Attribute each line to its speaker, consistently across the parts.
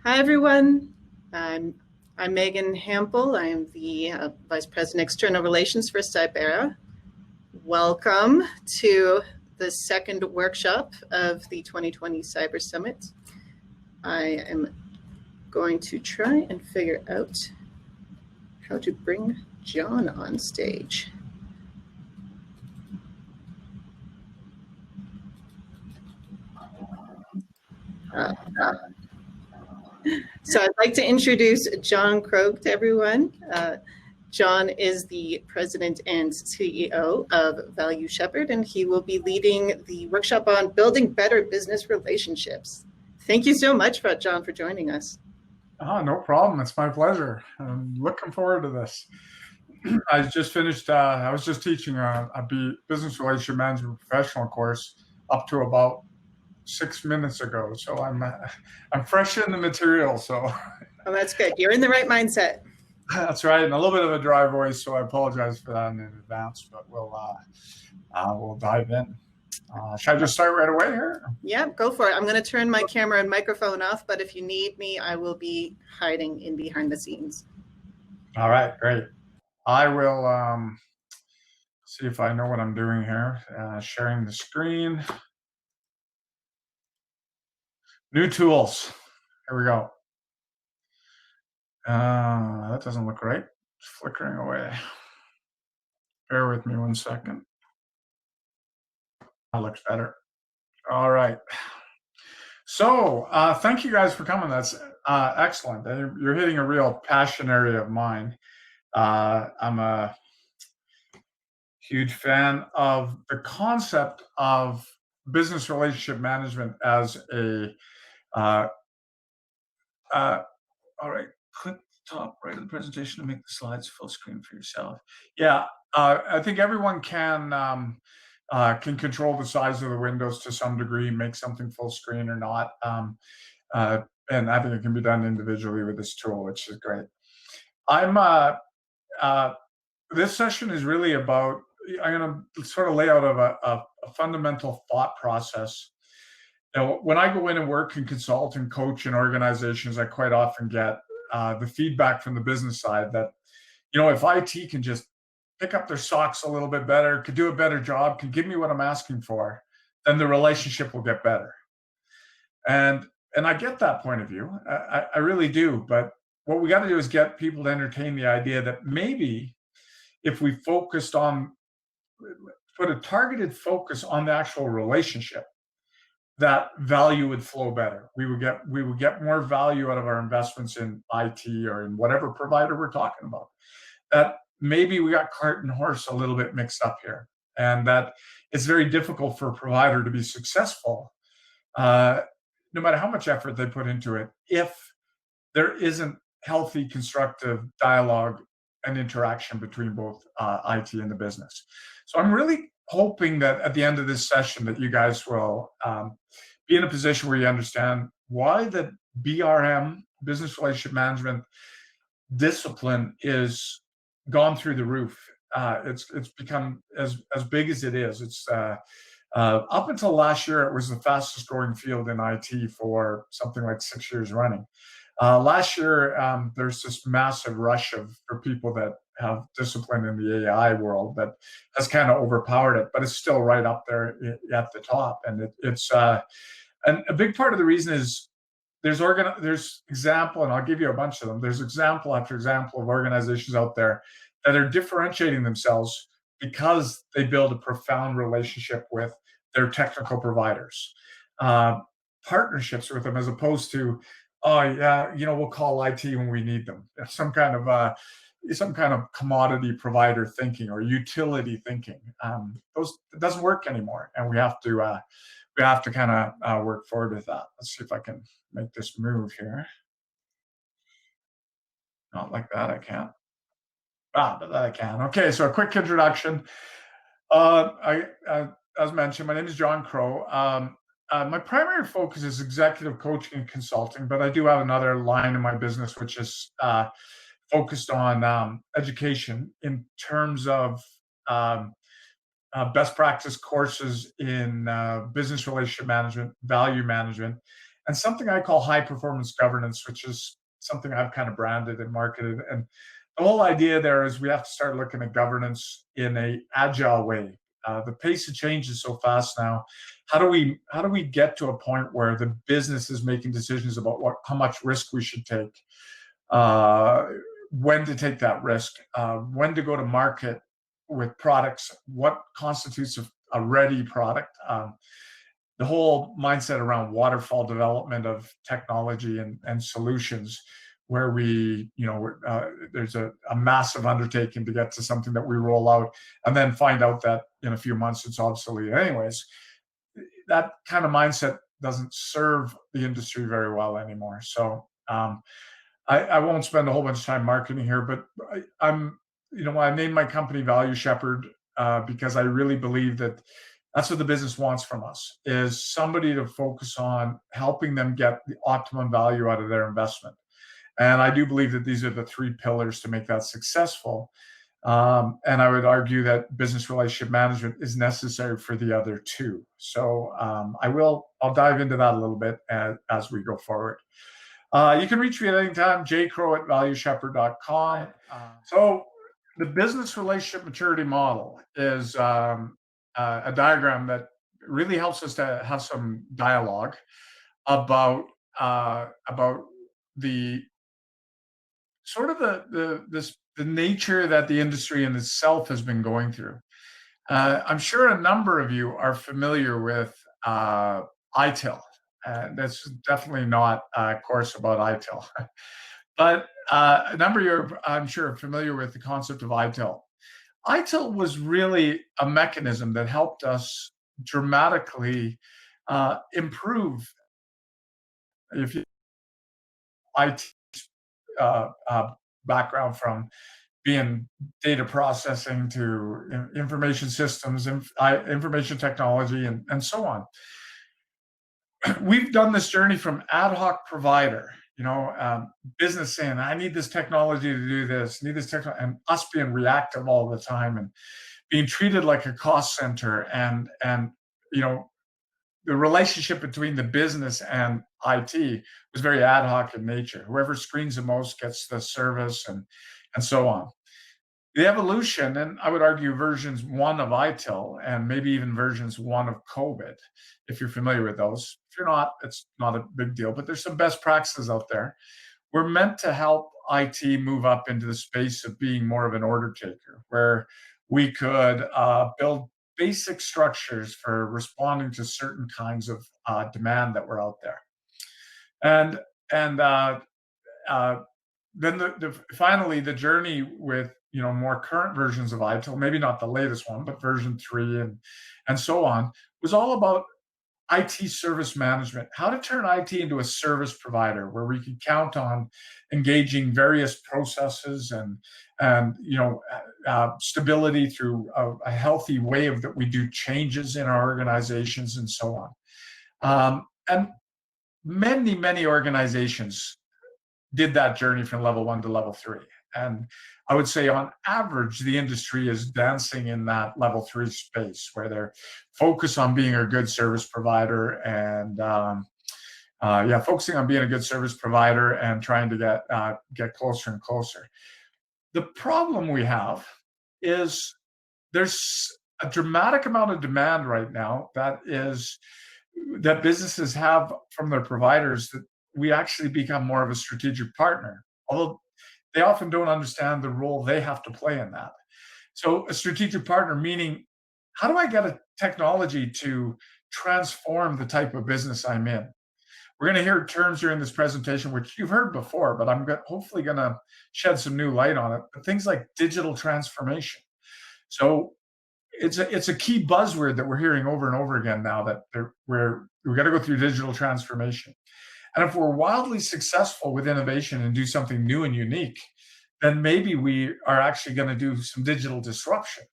Speaker 1: Hi, everyone. I'm, I'm Megan Hampel. I am the Vice President External Relations for Cybera. Welcome to the second workshop of the 2020 Cyber Summit. I am going to try and figure out how to bring John on stage. So I'd like to introduce John Krogh to everyone. John is the president and CEO of Value Shepherd, and he will be leading the workshop on building better business relationships. Thank you so much, John, for joining us.
Speaker 2: No problem. It's my pleasure. I'm looking forward to this. I just finished, I was just teaching a business relationship management professional course up to about 6 minutes ago. So I'm fresh in the material. So
Speaker 1: Oh, that's good. You're in the right mindset.
Speaker 2: That's right. And a little bit of a dry voice, so I apologize for that in advance, but we'll dive in. Should I just start right away here?
Speaker 1: Yeah, go for it. I'm going to turn my camera and microphone off, but if you need me, I will be hiding in behind the scenes.
Speaker 2: All right, great. I will see if I know what I'm doing here. Sharing the screen. New tools. Here we go. That doesn't look right. It's flickering away. Bear with me 1 second. That looks better. All right. So thank you guys for coming. That's excellent. You're hitting a real passion area of mine. I'm a huge fan of the concept of business relationship management as a all right, click the top right of the presentation to make the slides full screen for yourself. Yeah, I think everyone can control the size of the windows to some degree, make something full screen or not. And I think it can be done individually with this tool, which is great. This session is really about, I'm going to sort of lay out a fundamental thought process. Now, when I go in and work and consult and coach in organizations, I quite often get the feedback from the business side that, if IT can just pick up their socks a little bit better, could do a better job, can give me what I'm asking for, then the relationship will get better. And I get that point of view. I really do. But what we got to do is get people to entertain the idea that maybe if we put a targeted focus on the actual relationship, that value would flow better. We would get more value out of our investments in IT or in whatever provider we're talking about. That maybe we got cart and horse a little bit mixed up here, and that it's very difficult for a provider to be successful, no matter how much effort they put into it, if there isn't healthy, constructive dialogue and interaction between both IT and the business. So I'm really hoping that at the end of this session that you guys will be in a position where you understand why the BRM, business relationship management discipline, is gone through the roof. It's become as big as it is. It's up until last year, it was the fastest growing field in IT for something like 6 years running. Last year, there's this massive rush for people that have discipline in the AI world that has kind of overpowered it, but it's still right up there at the top. And and a big part of the reason is there's example, and I'll give you a bunch of them. There's example after example of organizations out there that are differentiating themselves because they build a profound relationship with their technical providers, partnerships with them, as opposed to, oh yeah, we'll call IT when we need them. Some kind of commodity provider thinking or utility thinking. It doesn't work anymore, and we have to kind of work forward with that. Let's see if I can make this move here. Not like that, I can't. But that I can. Okay, so a quick introduction. As mentioned, my name is John Krogh. My primary focus is executive coaching and consulting, but I do have another line in my business which is focused on education in terms of best practice courses in business relationship management, value management, and something I call high performance governance, which is something I've kind of branded and marketed. And the whole idea there is we have to start looking at governance in a agile way. The pace of change is so fast now. How do we get to a point where the business is making decisions about how much risk we should take, uh, when to take that risk, when to go to market with products, what constitutes a ready product. The whole mindset around waterfall development of technology and solutions, where there's a massive undertaking to get to something that we roll out and then find out that in a few months it's obsolete anyways. That kind of mindset doesn't serve the industry very well anymore. So I won't spend a whole bunch of time marketing here, but I named my company Value Shepherd because I really believe that that's what the business wants from us, is somebody to focus on helping them get the optimum value out of their investment. And I do believe that these are the three pillars to make that successful. And I would argue that business relationship management is necessary for the other two. So I'll dive into that a little bit as we go forward. You can reach me at any time, jcrow@valueshepherd.com. So the business relationship maturity model is a diagram that really helps us to have some dialogue about the sort of the nature that the industry in itself has been going through. I'm sure a number of you are familiar with ITIL. That's definitely not a course about ITIL, but a number of you, I'm sure, are familiar with the concept of ITIL. ITIL was really a mechanism that helped us dramatically improve, if you IT background, from being data processing to information systems, information technology, and so on. We've done this journey from ad hoc provider, business saying, I need this technology to do this, need this technology, and us being reactive all the time and being treated like a cost center. And the relationship between the business and IT was very ad hoc in nature. Whoever screens the most gets the service, and so on. The evolution, and I would argue versions 1 of ITIL and maybe even versions 1 of COVID, if you're familiar with those. If you're not, it's not a big deal, but there's some best practices out there. We're meant to help IT move up into the space of being more of an order taker, where we could build basic structures for responding to certain kinds of demand that were out there. And then finally the journey with more current versions of ITIL, maybe not the latest one, but version 3 and so on, was all about IT service management, how to turn IT into a service provider where we could count on engaging various processes and stability through a healthy way that we do changes in our organizations and so on. And many organizations did that journey from level 1 to level 3. And I would say on average, the industry is dancing in that level 3 space, where they're focused on being a good service provider and focusing on being a good service provider and trying to get closer and closer. The problem we have is there's a dramatic amount of demand right now that businesses have from their providers, that we actually become more of a strategic partner, although they often don't understand the role they have to play in that. So a strategic partner, meaning, how do I get a technology to transform the type of business I'm in? We're going to hear terms during this presentation, which you've heard before, but I'm hopefully going to shed some new light on it. But things like digital transformation. So it's a key buzzword that we're hearing over and over again now, that we've got to go through digital transformation. And if we're wildly successful with innovation and do something new and unique, then maybe we are actually going to do some digital disruption,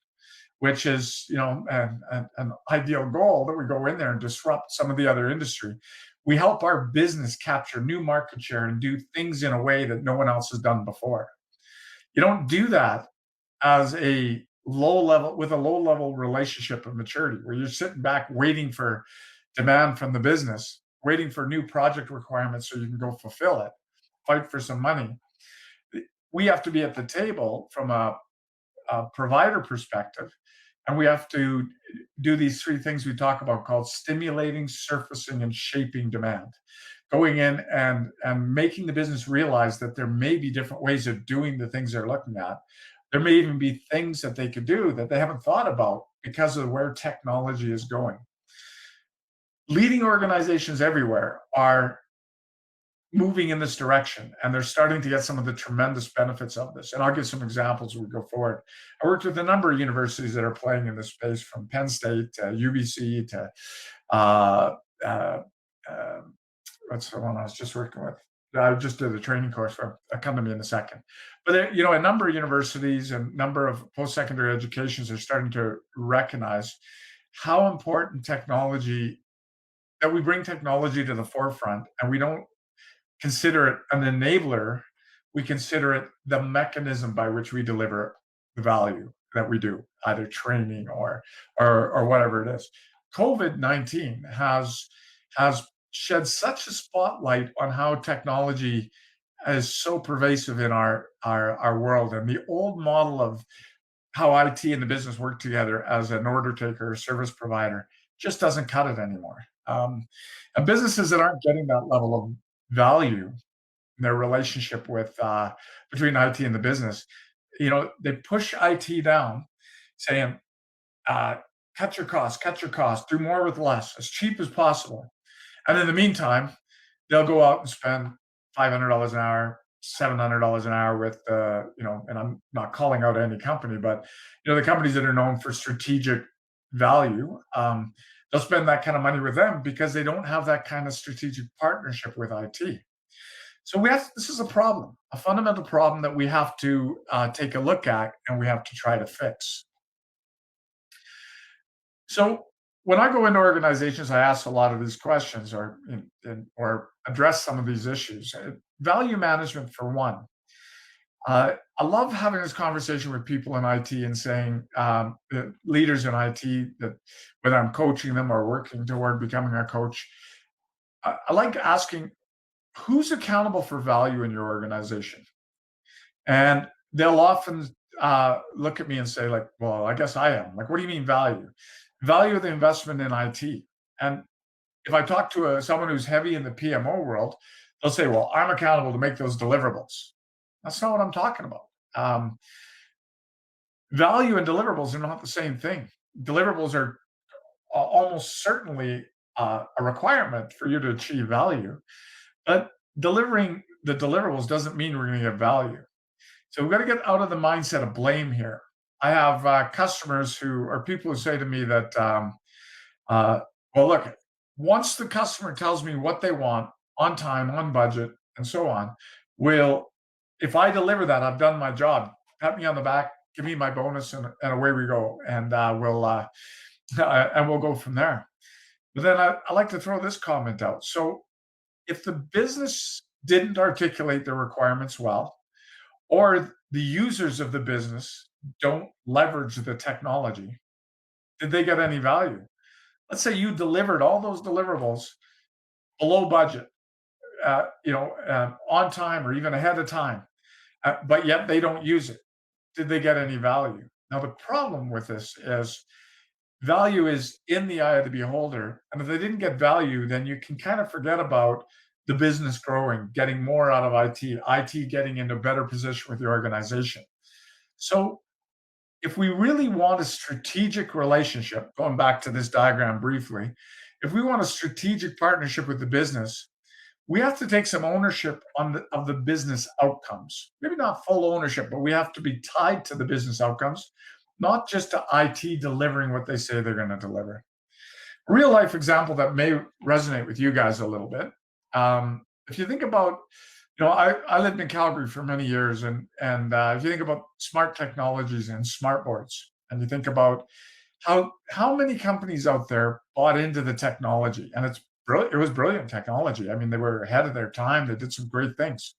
Speaker 2: which is an ideal goal, that we go in there and disrupt some of the other industry. We help our business capture new market share and do things in a way that no one else has done before. You don't do that as a low level relationship of maturity, where you're sitting back waiting for demand from the business. waiting for new project requirements so you can go fulfill it, fight for some money. We have to be at the table from a provider perspective, and we have to do these three things we talk about called stimulating, surfacing, and shaping demand. Going in and making the business realize that there may be different ways of doing the things they're looking at. There may even be things that they could do that they haven't thought about because of where technology is going. Leading organizations everywhere are moving in this direction, and they're starting to get some of the tremendous benefits of this. And I'll give some examples as we go forward. I worked with a number of universities that are playing in this space, from Penn State to UBC to uh, uh, uh, what's the one I was just working with? I just did a training course for. Come to me in a second. But a number of universities and number of post-secondary educations are starting to recognize how important technology, that we bring technology to the forefront, and we don't consider it an enabler. We consider it the mechanism by which we deliver the value that we do, either training or whatever it is. COVID-19 has shed such a spotlight on how technology is so pervasive in our world, and the old model of how IT and the business work together as an order taker or service provider just doesn't cut it anymore. And businesses that aren't getting that level of value in their relationship with between IT and the business, they push IT down, saying, cut your costs, do more with less, as cheap as possible. And in the meantime, they'll go out and spend $500 an hour, $700 an hour with, and I'm not calling out any company, but the companies that are known for strategic value, they'll spend that kind of money with them because they don't have that kind of strategic partnership with IT. So this is a problem, a fundamental problem that we have to take a look at, and we have to try to fix. So when I go into organizations, I ask a lot of these questions or address some of these issues. Value management, for one. I love having this conversation with people in IT and saying, leaders in IT, that whether I'm coaching them or working toward becoming a coach, I like asking, who's accountable for value in your organization? And they'll often look at me and say, like, well, I guess I am. Like, what do you mean value? Value of the investment in IT. And if I talk to someone who's heavy in the PMO world, they'll say, well, I'm accountable to make those deliverables. That's not what I'm talking about. Value and deliverables are not the same thing. Deliverables are almost certainly a requirement for you to achieve value, but delivering the deliverables doesn't mean we're going to get value. So we've got to get out of the mindset of blame here. I have customers or people who say to me that, well, look, once the customer tells me what they want on time, on budget, and so on, if I deliver that, I've done my job. Pat me on the back, give me my bonus, and away we go. And we'll go from there. But then I like to throw this comment out. So if the business didn't articulate their requirements well, or the users of the business don't leverage the technology, did they get any value? Let's say you delivered all those deliverables below budget, on time or even ahead of time, but yet they don't use it. Did they get any value? Now, the problem with this is value is in the eye of the beholder. And if they didn't get value, then you can kind of forget about the business growing, getting more out of IT getting into a better position with the organization. So if we really want a strategic relationship, going back to this diagram briefly, if we want a strategic partnership with the business, we have to take some ownership of the business outcomes. Maybe not full ownership, but we have to be tied to the business outcomes, not just to IT delivering what they say they're going to deliver. A real life example that may resonate with you guys a little bit. If you think about, I lived in Calgary for many years, and if you think about smart technologies and smart boards, and you think about how many companies out there bought into the technology, and it was brilliant technology. I mean, they were ahead of their time. They did some great things.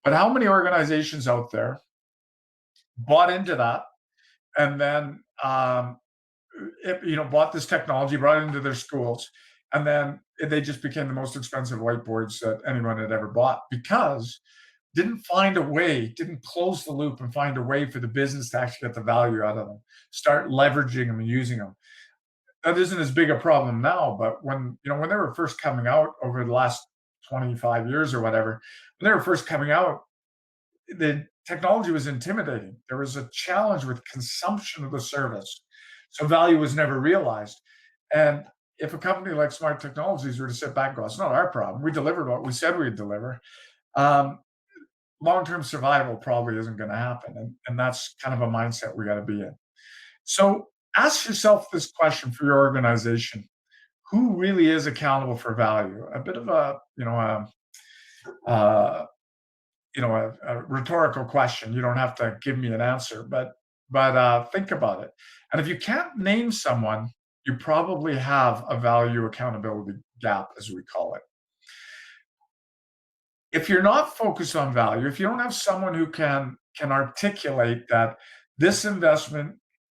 Speaker 2: But how many organizations out there bought into that and then bought this technology, brought it into their schools, And then they just became the most expensive whiteboards that anyone had ever bought because didn't find a way, didn't close the loop and find a way for the business to actually get the value out of them, start leveraging them and using them. That isn't as big a problem now, but when they were first coming out over the last 25 years or whatever, when they were first coming out, the technology was intimidating. There was a challenge with consumption of the service. So value was never realized. And if a company like Smart Technologies were to sit back and go, it's not our problem. We delivered what we said we'd deliver. Um, Long-term survival probably isn't going to happen. And that's kind of a mindset we got to be in. So ask yourself this question for your organization. Who really is accountable for value? A bit of uh, a rhetorical question. You don't have to give me an answer, but think about it. And if you can't name someone, you probably have a value accountability gap, as we call it. If you're not focused on value, if you don't have someone who can articulate that this investment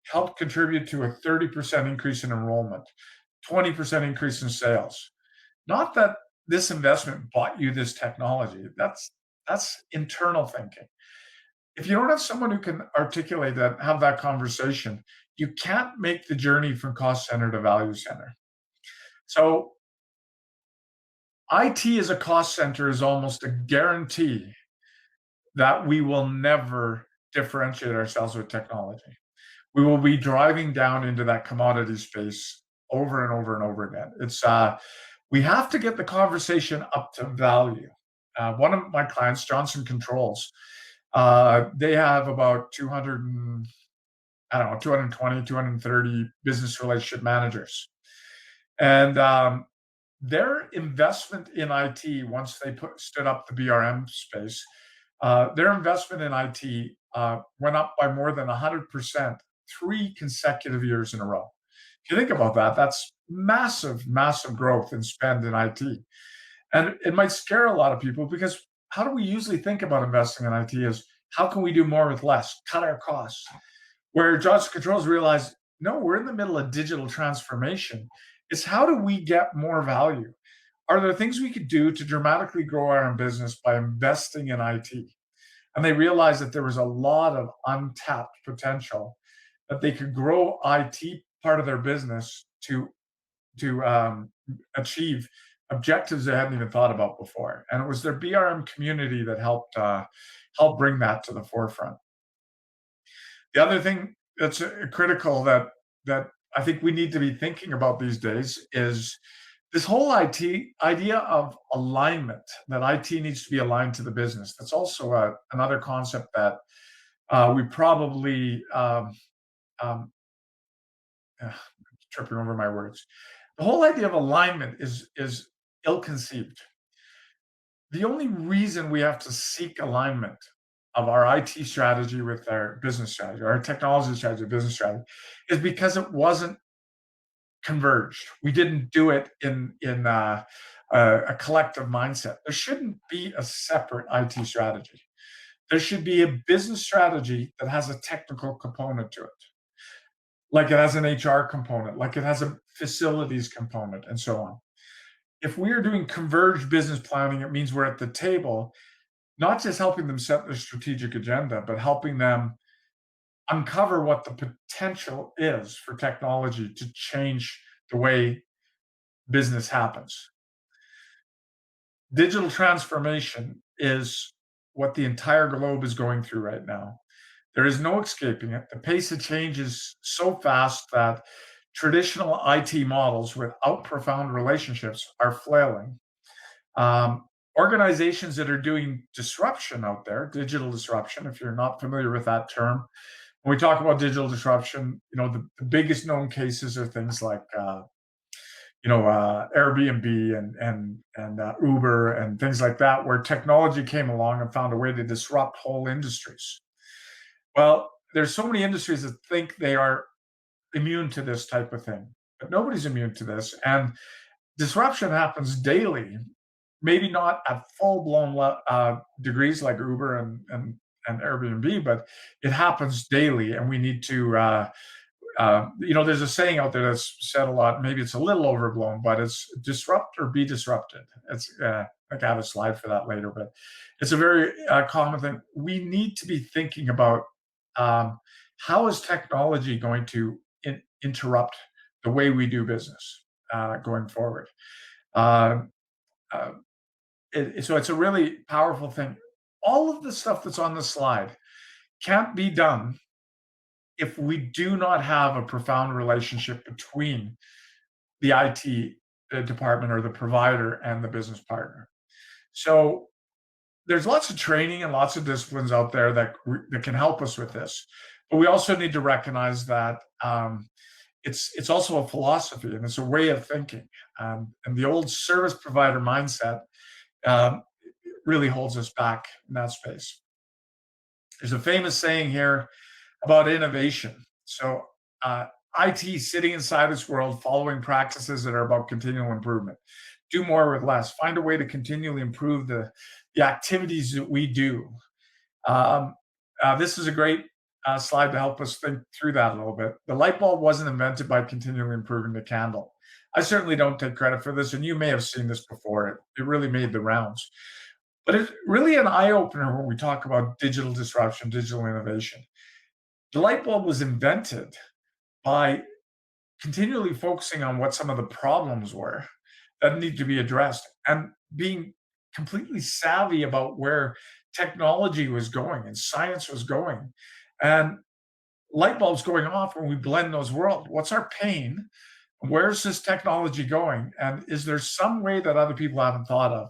Speaker 2: helped contribute to a 30% increase in enrollment, 20% increase in sales, not that this investment bought you this technology. That's internal thinking. If you don't have someone who can articulate that, have that conversation, you can't make the journey from cost center to value center. So IT as a cost center is almost a guarantee that we will never differentiate ourselves with technology. We will be driving down into that commodity space over and over and over again. We have to get the conversation up to value. One of my clients, Johnson Controls, they have about 220, 230 business relationship managers. And their investment in IT, once they stood up the BRM space, their investment in IT went up by more than 100% 3 consecutive years in a row. If you think about that, that's massive, massive growth in spend in IT. And it might scare a lot of people because how do we usually think about investing in IT is how can we do more with less, cut our costs? Where Johnson Controls realized, no, we're in the middle of digital transformation. It's how do we get more value? Are there things we could do to dramatically grow our own business by investing in IT? And they realized that there was a lot of untapped potential, that they could grow IT part of their business to achieve objectives they hadn't even thought about before. And it was their BRM community that helped bring that to the forefront. The other thing that's critical that I think we need to be thinking about these days is this whole IT idea of alignment, that IT needs to be aligned to the business. That's also another concept that we probably tripping over my words. The whole idea of alignment is ill-conceived. The only reason we have to seek alignment of our IT strategy with our business strategy, our technology strategy, business strategy, is because it wasn't converged. We didn't do it in a collective mindset. There shouldn't be a separate IT strategy. There should be a business strategy that has a technical component to it, like it has an HR component, like it has a facilities component, and so on. If we are doing converged business planning, it means we're at the table, not just helping them set their strategic agenda, but helping them uncover what the potential is for technology to change the way business happens. Digital transformation is what the entire globe is going through right now. There is no escaping it. The pace of change is so fast that traditional IT models without profound relationships are flailing. Organizations that are doing disruption out there, digital disruption, if you're not familiar with that term, when we talk about digital disruption, the biggest known cases are things like Airbnb and Uber and things like that, where technology came along and found a way to disrupt whole industries. Well, there's so many industries that think they are immune to this type of thing, but nobody's immune to this. And disruption happens daily, maybe not at full-blown degrees like Uber and Airbnb, but it happens daily, and we need to there's a saying out there that's said a lot. Maybe it's a little overblown, but it's disrupt or be disrupted. It's I have a slide for that later, but it's a very common thing. We need to be thinking about um, how is technology going to interrupt the way we do business going forward. Uh, uh, so it's a really powerful thing. All of the stuff that's on the slide can't be done if we do not have a profound relationship between the IT department or the provider and the business partner. So there's lots of training and lots of disciplines out there that can help us with this, but we also need to recognize that it's also a philosophy and it's a way of thinking, and the old service provider mindset um, really holds us back in that space. There's a famous saying here about innovation. So, IT sitting inside this world, following practices that are about continual improvement. Do more with less. Find a way to continually improve the activities that we do. Um, this is a great slide to help us think through that a little bit. The light bulb wasn't invented by continually improving the candle. I certainly don't take credit for this, and you may have seen this before. It really made the rounds. But it's really an eye opener when we talk about digital disruption, digital innovation. The light bulb was invented by continually focusing on what some of the problems were that need to be addressed and being completely savvy about where technology was going and science was going. And light bulbs going off when we blend those worlds. What's our pain? Where's this technology going? And is there some way that other people haven't thought of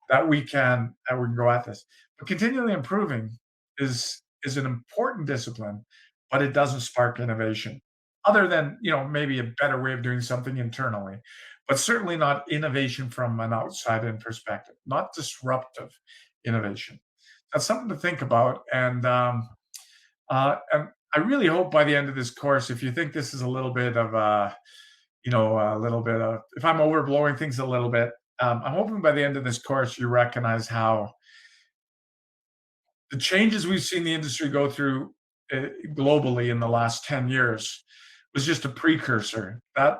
Speaker 2: that we can go at this? But continually improving is an important discipline, but it doesn't spark innovation. Other than, maybe a better way of doing something internally, but certainly not innovation from an outside in perspective, not disruptive innovation. That's something to think about. And I really hope by the end of this course, if you think this is a little bit of a little bit of, if I'm overblowing things a little bit, I'm hoping by the end of this course you recognize how the changes we've seen the industry go through globally in the last 10 years was just a precursor. That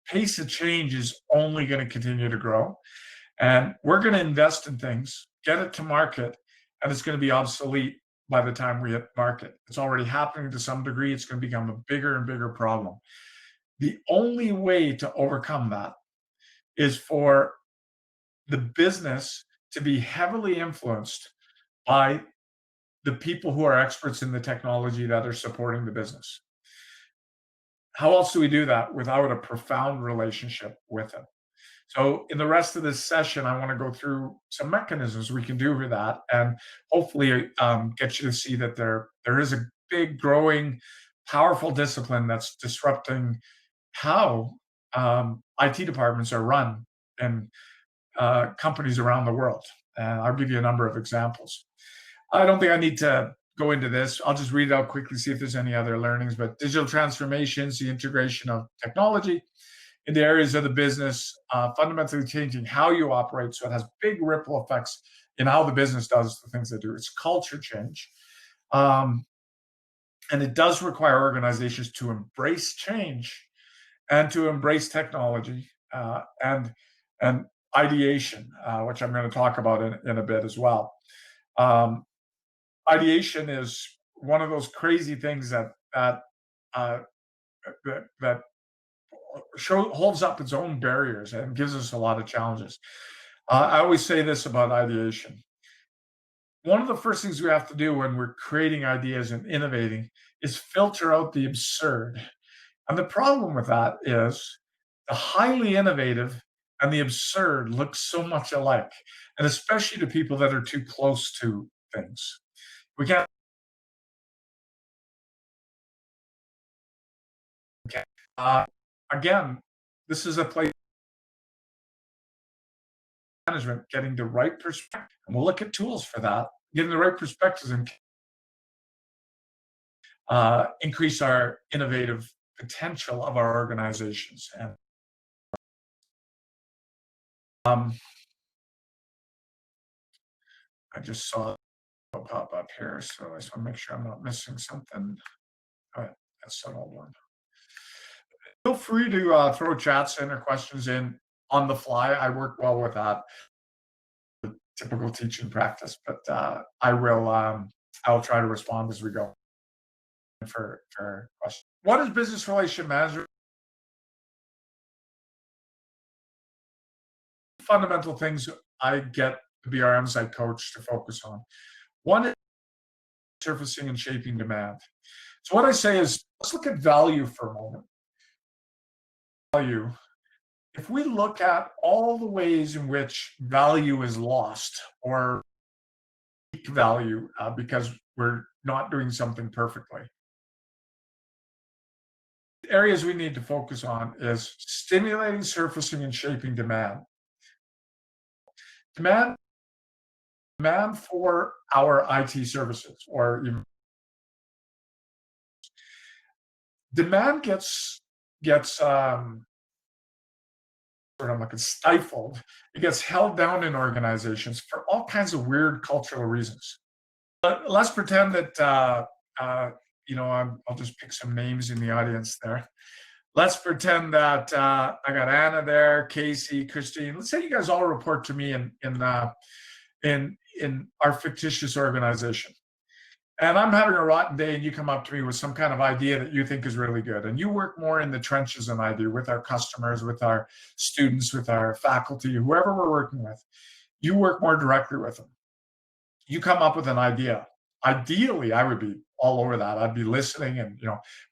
Speaker 2: pace of change is only going to continue to grow, and we're going to invest in things, get it to market, and it's going to be obsolete by the time we hit market. It's already happening to some degree. It's going to become a bigger and bigger problem. The only way to overcome that is for the business to be heavily influenced by the people who are experts in the technology that are supporting the business. How else do we do that without a profound relationship with them? So in the rest of this session, I want to go through some mechanisms we can do for that, and hopefully get you to see that there is a big, growing, powerful discipline that's disrupting how IT departments are run in companies around the world. And I'll give you a number of examples. I don't think I need to go into this. I'll just read it out quickly, see if there's any other learnings. But digital transformations, the integration of technology in the areas of the business, fundamentally changing how you operate. So it has big ripple effects in how the business does the things they do. It's culture change. And it does require organizations to embrace change and to embrace technology and ideation, which I'm going to talk about in a bit as well. Ideation is one of those crazy things that holds up its own barriers and gives us a lot of challenges. I always say this about ideation. One of the first things we have to do when we're creating ideas and innovating is filter out the absurd. And the problem with that is the highly innovative and the absurd look so much alike, and especially to people that are too close to things. We can't. Uh, Again, this is a place management getting the right perspective, and we'll look at tools for that. Getting the right perspectives and increase our innovative potential of our organizations. And I just saw it pop up here, so I just want to make sure I'm not missing something. All right. That's an old one. Feel free to throw chats in or questions in on the fly. I work well with that. Typical teaching practice, but I'll try to respond as we go for questions. What is business relation management? Fundamental things I get the BRMs I coach to focus on. One is surfacing and shaping demand. So what I say is, let's look at value for a moment. Value. If we look at all the ways in which value is lost or value because we're not doing something perfectly, areas we need to focus on is stimulating, surfacing, and shaping demand. Demand for our IT services, or demand gets sort of like stifled. It gets held down in organizations for all kinds of weird cultural reasons. But let's pretend that I'll just pick some names in the audience there. Let's pretend that I got Anna there, Casey, Christine. Let's say you guys all report to me in our fictitious organization. And I'm having a rotten day, and you come up to me with some kind of idea that you think is really good. And you work more in the trenches than I do with our customers, with our students, with our faculty, whoever we're working with. You work more directly with them. You come up with an idea. Ideally, I would be all over that. I'd be listening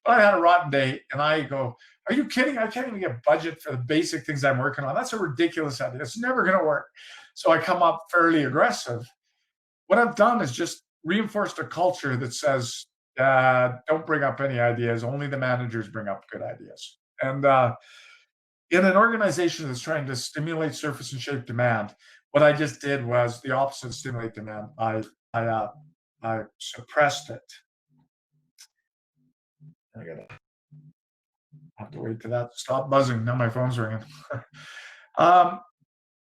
Speaker 2: but I had a rotten day, and I go, are you kidding? I can't even get budget for the basic things I'm working on. That's a ridiculous idea. It's never going to work. So I come up fairly aggressive. What I've done is just reinforced a culture that says, don't bring up any ideas. Only the managers bring up good ideas. And in an organization that's trying to stimulate, surface, and shape demand, what I just did was the opposite of stimulate demand. I suppressed it. I have to wait for that to stop buzzing. Now my phone's ringing.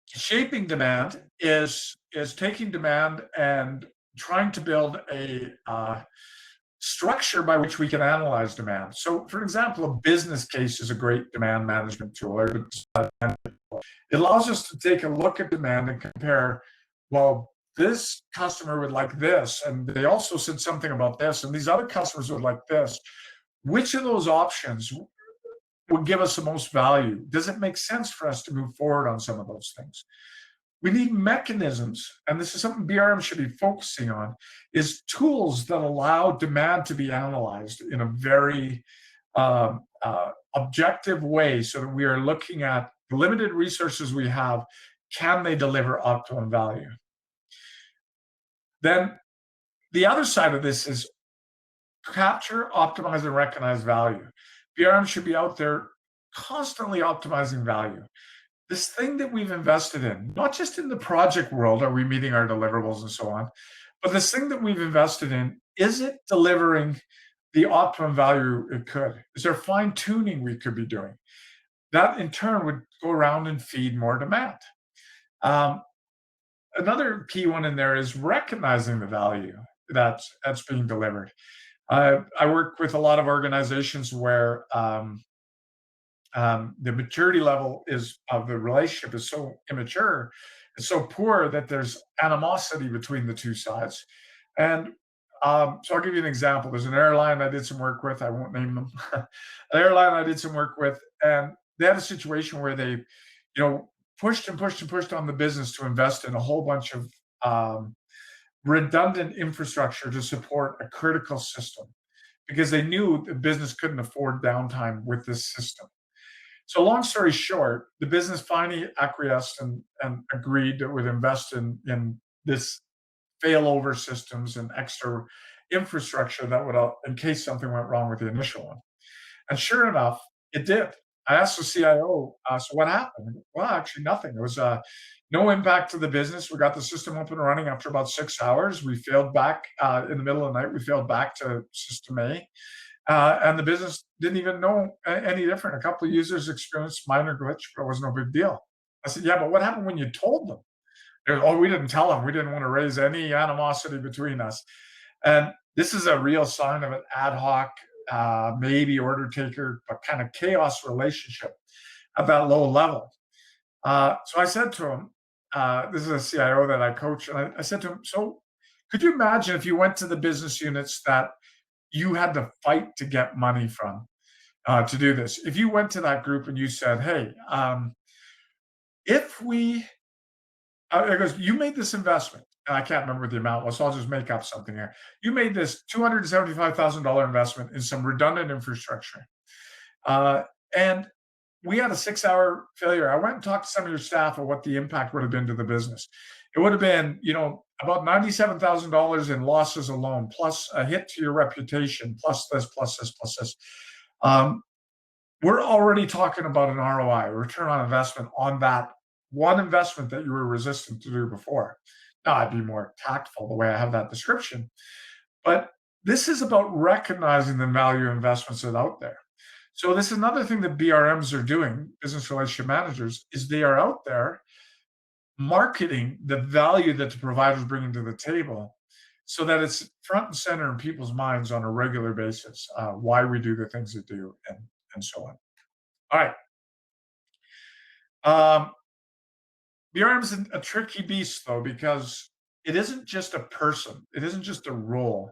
Speaker 2: Shaping demand is taking demand and trying to build a structure by which we can analyze demand. So, for example, a business case is a great demand management tool. It allows us to take a look at demand and compare, well, this customer would like this, and they also said something about this, and these other customers would like this. Which of those options would give us the most value? Does it make sense for us to move forward on some of those things? We need mechanisms, and this is something BRM should be focusing on, is tools that allow demand to be analyzed in a very objective way, so that we are looking at the limited resources we have. Can they deliver optimum value? Then the other side of this is capture, optimize, and recognize value. BRM should be out there constantly optimizing value. This thing that we've invested in, not just in the project world, are we meeting our deliverables and so on, but this thing that we've invested in, is it delivering the optimum value it could? Is there fine tuning we could be doing? That in turn would go around and feed more demand. Another key one in there is recognizing the value that's being delivered. I work with a lot of organizations where the maturity level of the relationship is so immature, it's so poor that there's animosity between the two sides. And so I'll give you an example. There's an airline I did some work with. I won't name them. An airline I did some work with, and they had a situation where they, pushed and pushed and pushed on the business to invest in a whole bunch of redundant infrastructure to support a critical system, because they knew the business couldn't afford downtime with this system. So long story short, the business finally acquiesced and agreed that it would invest in this failover systems and extra infrastructure that would, in case something went wrong with the initial one. And sure enough, it did. I asked the CIO, so what happened? Well, actually nothing. It was no impact to the business. We got the system up and running after about 6 hours. We failed back in the middle of the night. We failed back to system A. And the business didn't even know any different. A couple of users experienced minor glitch, but it was no big deal. I said, yeah, but what happened when you told them? Oh, we didn't tell them. We didn't want to raise any animosity between us. And this is a real sign of an ad hoc maybe order taker, but kind of chaos relationship at that low level. So I said to him, this is a CIO that I coach, and I said to him, so could you imagine if you went to the business units that you had to fight to get money from to do this? If you went to that group and you said, hey, if we, it goes, you made this investment, and I can't remember what the amount was, so I'll just make up something here. You made this $275,000 investment in some redundant infrastructure. And we had a 6-hour failure. I went and talked to some of your staff of what the impact would have been to the business. It would have been, about $97,000 in losses alone, plus a hit to your reputation, plus this, plus this, plus this. We're already talking about an ROI, return on investment, on that one investment that you were resistant to do before. Now, I'd be more tactful the way I have that description, but this is about recognizing the value investments that are out there. So this is another thing that BRMs are doing, business relationship managers, is they are out there marketing the value that the provider is bringing to the table so that it's front and center in people's minds on a regular basis, why we do the things that do, and so on. All right. BRM is a tricky beast, though, because it isn't just a person. It isn't just a role.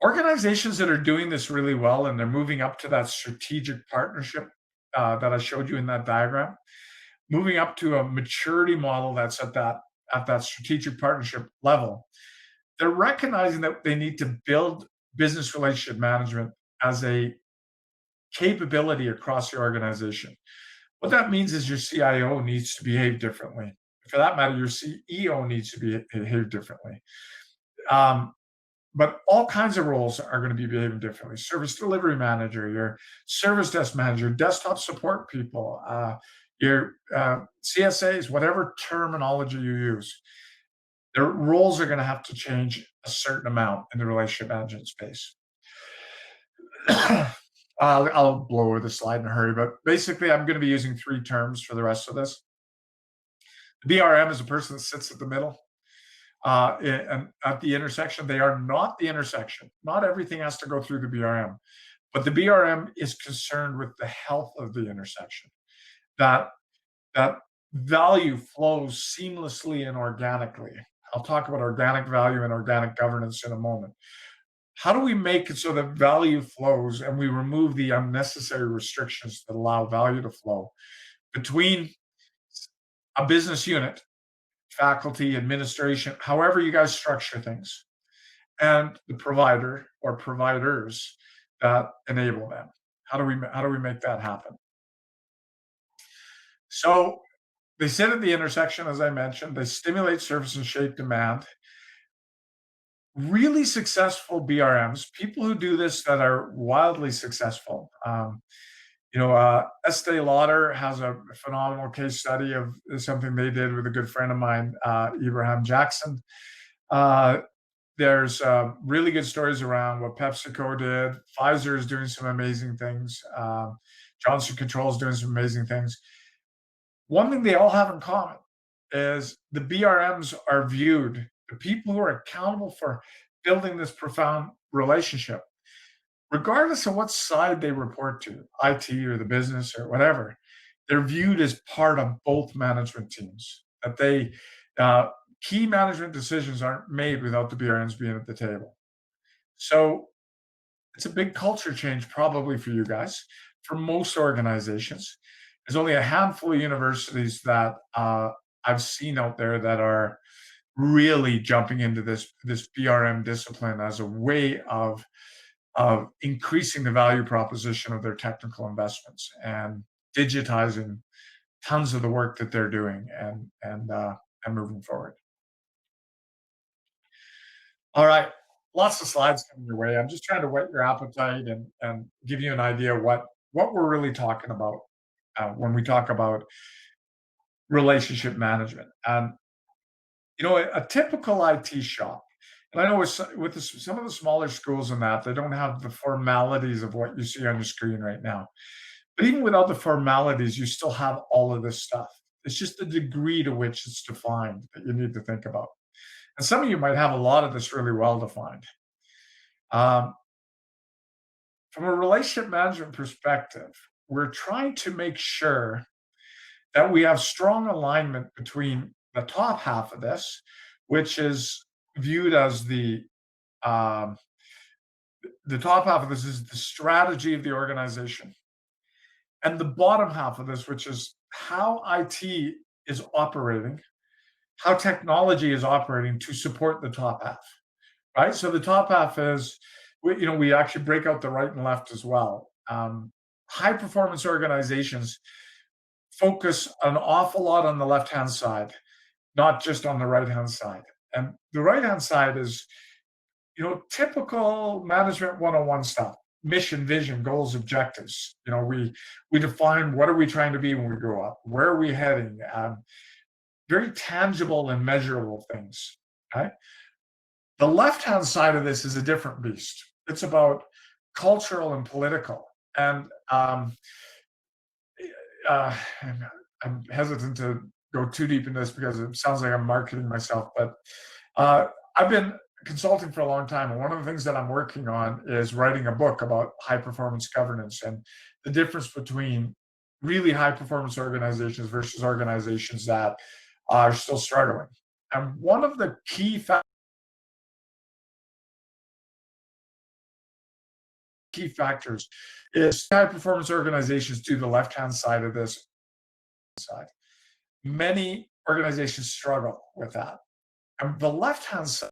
Speaker 2: Organizations that are doing this really well and they're moving up to that strategic partnership that I showed you in that diagram, moving up to a maturity model that's at that strategic partnership level, they're recognizing that they need to build business relationship management as a capability across your organization. What that means is your CIO needs to behave differently. For that matter, your CEO needs to behave differently. But all kinds of roles are going to be behaving differently. Service delivery manager, your service desk manager, desktop support people, your CSAs, whatever terminology you use, their roles are going to have to change a certain amount in the relationship management space. I'll blow over the slide in a hurry, but basically I'm going to be using 3 terms for the rest of this. The BRM is a person that sits at the middle. And at the intersection, they are not the intersection. Not everything has to go through the BRM, but the BRM is concerned with the health of the intersection. That value flows seamlessly and organically. I'll talk about organic value and organic governance in a moment. How do we make it so that value flows and we remove the unnecessary restrictions that allow value to flow between a business unit, faculty, administration, however you guys structure things, and the provider or providers that enable them? How do we make that happen? So they sit at the intersection, as I mentioned. They stimulate, surface, and shape demand. Really successful BRMs, people who do this that are wildly successful. Estee Lauder has a phenomenal case study of something they did with a good friend of mine, Ibrahim Jackson. There's really good stories around what PepsiCo did. Pfizer is doing some amazing things. Johnson Controls doing some amazing things. One thing they all have in common is the BRMs are viewed, the people who are accountable for building this profound relationship, regardless of what side they report to, IT or the business or whatever, they're viewed as part of both management teams. That key management decisions aren't made without the BRMs being at the table. So it's a big culture change probably for you guys. For most organizations, there's only a handful of universities that I've seen out there that are really jumping into this BRM discipline as a way of increasing the value proposition of their technical investments and digitizing tons of the work that they're doing and moving forward. All right, lots of slides coming your way. I'm just trying to whet your appetite and give you an idea what we're really talking about when we talk about relationship management. A typical IT shop, and I know with some of the smaller schools and that, they don't have the formalities of what you see on your screen right now. But even without the formalities, you still have all of this stuff. It's just the degree to which it's defined that you need to think about. And some of you might have a lot of this really well defined. From a relationship management perspective, we're trying to make sure that we have strong alignment between the top half of this, which is viewed as um, the top half of this is the strategy of the organization, and the bottom half of this, which is how IT is operating, how technology is operating to support the top half, right? So the top half is, we actually break out the right and left as well. High performance organizations focus an awful lot on the left hand side, not just on the right hand side. And the right hand side is, typical management 101 stuff: mission, vision, goals, objectives. We define what are we trying to be when we grow up, where are we heading, very tangible and measurable things. Right? The left hand side of this is a different beast. It's about cultural and political. And uh, I'm hesitant to go too deep in this because it sounds like I'm marketing myself, but I've been consulting for a long time, and one of the things that I'm working on is writing a book about high performance governance and the difference between really high performance organizations versus organizations that are still struggling. And one of the key factors is high performance organizations do the left hand side of this side. Many organizations struggle with that. And the left hand side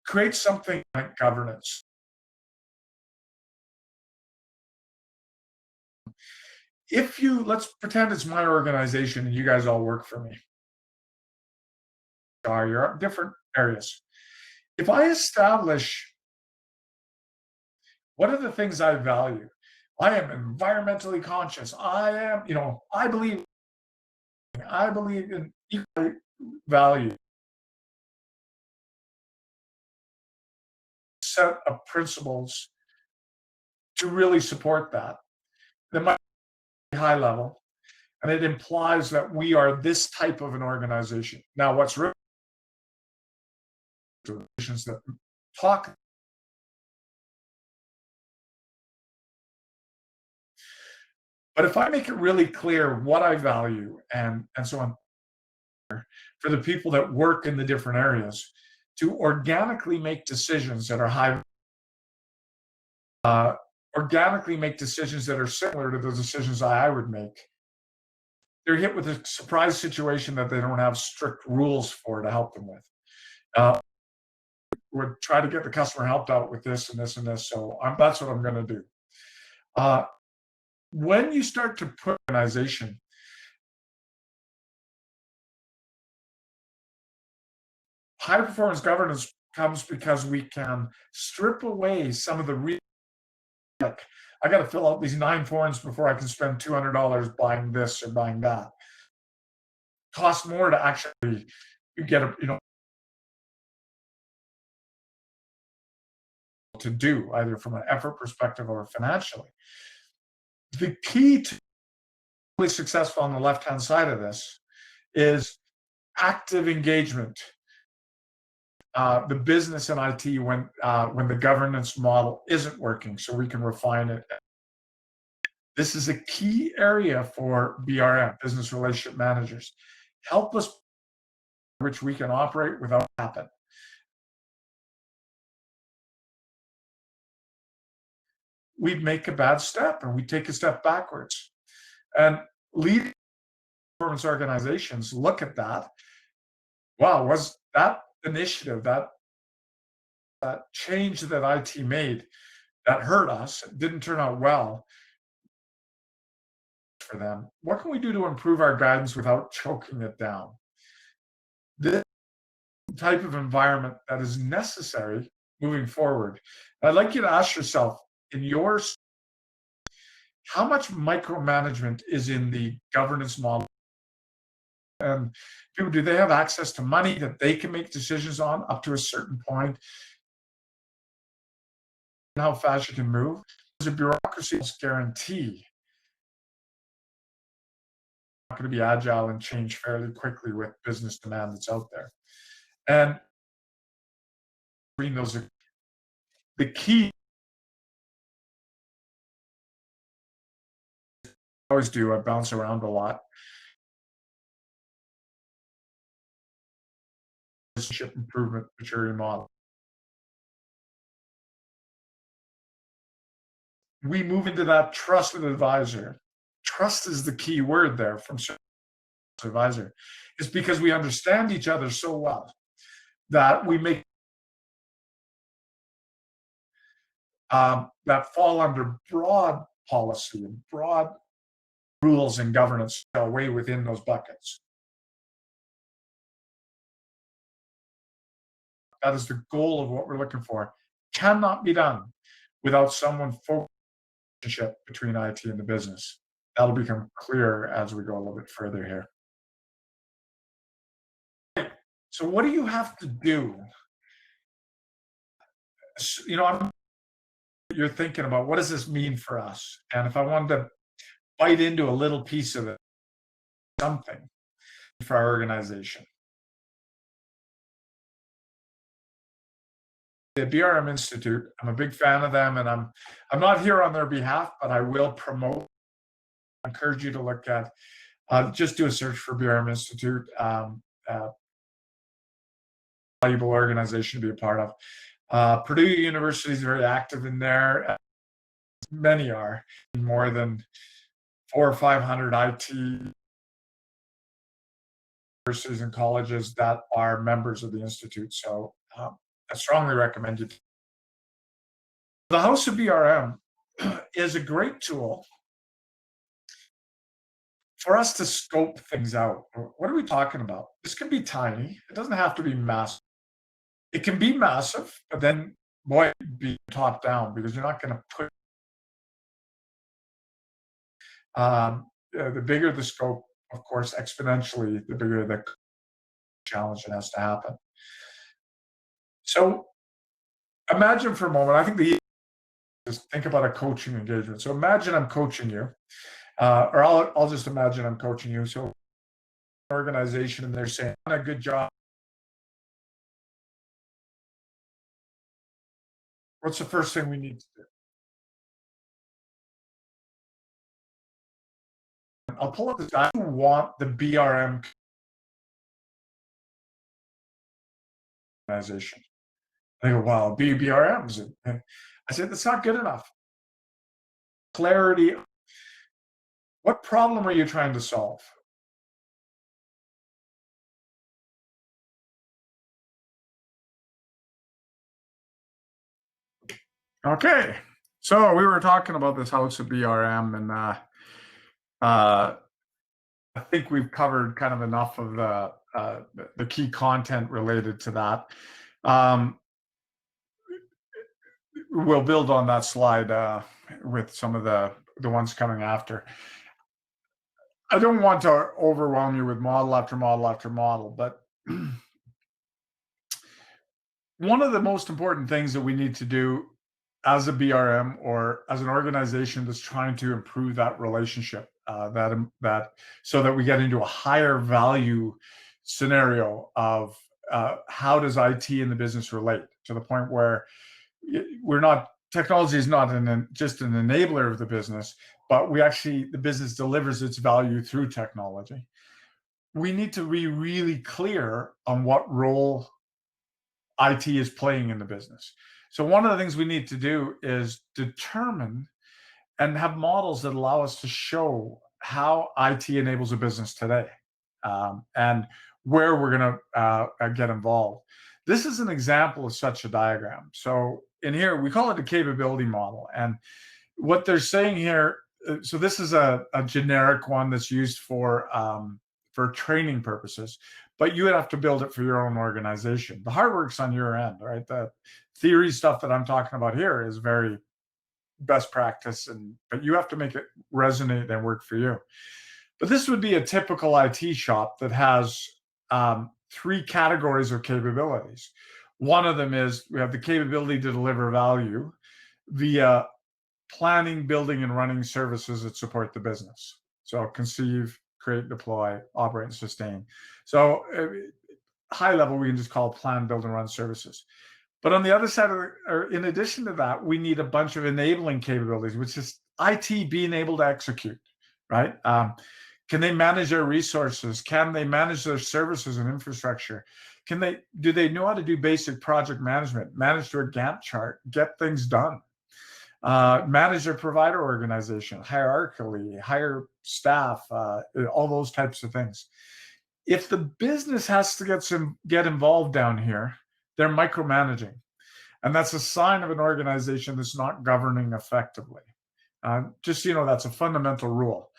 Speaker 2: creates something like governance. Let's pretend it's my organization and you guys all work for me. You're at different areas. If I establish what are the things I value, I am environmentally conscious. I believe in equal value. Set of principles to really support that. They might be high level, and it implies that we are this type of an organization. Now, what's really organizations that talk, but if I make it really clear what I value and so on for the people that work in the different areas to organically make decisions that are organically make decisions that are similar to the decisions I would make. They're hit with a surprise situation that they don't have strict rules for to help them with. Would try to get the customer helped out with this and this and this. So that's what I'm going to do. When you start to put organization, high performance governance comes because we can strip away some of the like, I got to fill out these 9 forms before I can spend $200 buying this or buying that. Costs more to actually get to do, either from an effort perspective or financially. The key to really successful on the left-hand side of this is active engagement. The business and IT when the governance model isn't working, so we can refine it. This is a key area for BRM, business relationship managers. Help us which we can operate without happen. We make a bad step and we take a step backwards. And leading performance organizations look at that. Wow, was that initiative, that change that IT made that hurt us, didn't turn out well for them? What can we do to improve our guidance without choking it down? This type of environment that is necessary moving forward. I'd like you to ask yourself, in yours, how much micromanagement is in the governance model? And people, do they have access to money that they can make decisions on up to a certain point? And how fast you can move? There's a bureaucracy guarantee not going to be agile and change fairly quickly with business demand that's out there. And those are the key I always do. I bounce around a lot. Relationship improvement maturity model. We move into that trusted advisor. Trust is the key word there from advisor. It's because we understand each other so well that we make that fall under broad policy and broad rules and governance away within those buckets. That is the goal of what we're looking for. Cannot be done without someone focused relationship between IT and the business. That'll become clear as we go a little bit further here. So what do you have to do? You're thinking about what does this mean for us? And if I wanted to bite into a little piece of it, something for our organization. The BRM Institute, I'm a big fan of them, and I'm not here on their behalf, but I will promote. I encourage you to look at, just do a search for BRM Institute. Valuable organization to be a part of. Purdue University is very active in there. Many are, more than 400 or 500 IT universities and colleges that are members of the Institute. So I strongly recommend you. The House of BRM is a great tool for us to scope things out. What are we talking about? This can be tiny. It doesn't have to be massive. It can be massive, but then, boy, be top down, because you're not going to put the bigger the scope, of course, exponentially, the bigger the challenge that has to happen. So imagine for a moment, I think just think about a coaching engagement. So imagine I'm coaching you, or I'll just imagine I'm coaching you. So an organization, and they're saying, a good job. What's the first thing we need to do? I'll pull up this guy who want the BRM organization. They go, wow, BRMs. I said, that's not good enough. Clarity. What problem are you trying to solve? Okay, so we were talking about this House of BRM, and I think we've covered kind of enough of the key content related to that. We'll build on that slide with some of the ones coming after. I don't want to overwhelm you with model after model after model, but one of the most important things that we need to do as a BRM or as an organization that's trying to improve that relationship, that so that we get into a higher value scenario of how does IT and the business relate, to the point where technology is not just an enabler of the business, but the business delivers its value through technology. We need to be really clear on what role IT is playing in the business. So one of the things we need to do is determine and have models that allow us to show how IT enables a business today, and where we're going to get involved. This is an example of such a diagram. So in here, we call it a capability model. And what they're saying here, so this is a generic one that's used for training purposes, but you would have to build it for your own organization. The hard work's on your end, right? The theory stuff that I'm talking about here is very best practice, but you have to make it resonate and work for you. But this would be a typical IT shop that has 3 categories of capabilities. One of them is we have the capability to deliver value via planning, building, and running services that support the business. So conceive, create, deploy, operate, and sustain. So high level, we can just call it plan, build, and run services. But on the other side or in addition to that, we need a bunch of enabling capabilities, which is IT being able to execute. right? Can they manage their resources? Can they manage their services and infrastructure? Do they know how to do basic project management, manage their Gantt chart, get things done, manage their provider organization, hierarchically, hire staff, all those types of things. If the business has to get involved down here, they're micromanaging. And that's a sign of an organization that's not governing effectively. Just so you know, that's a fundamental rule.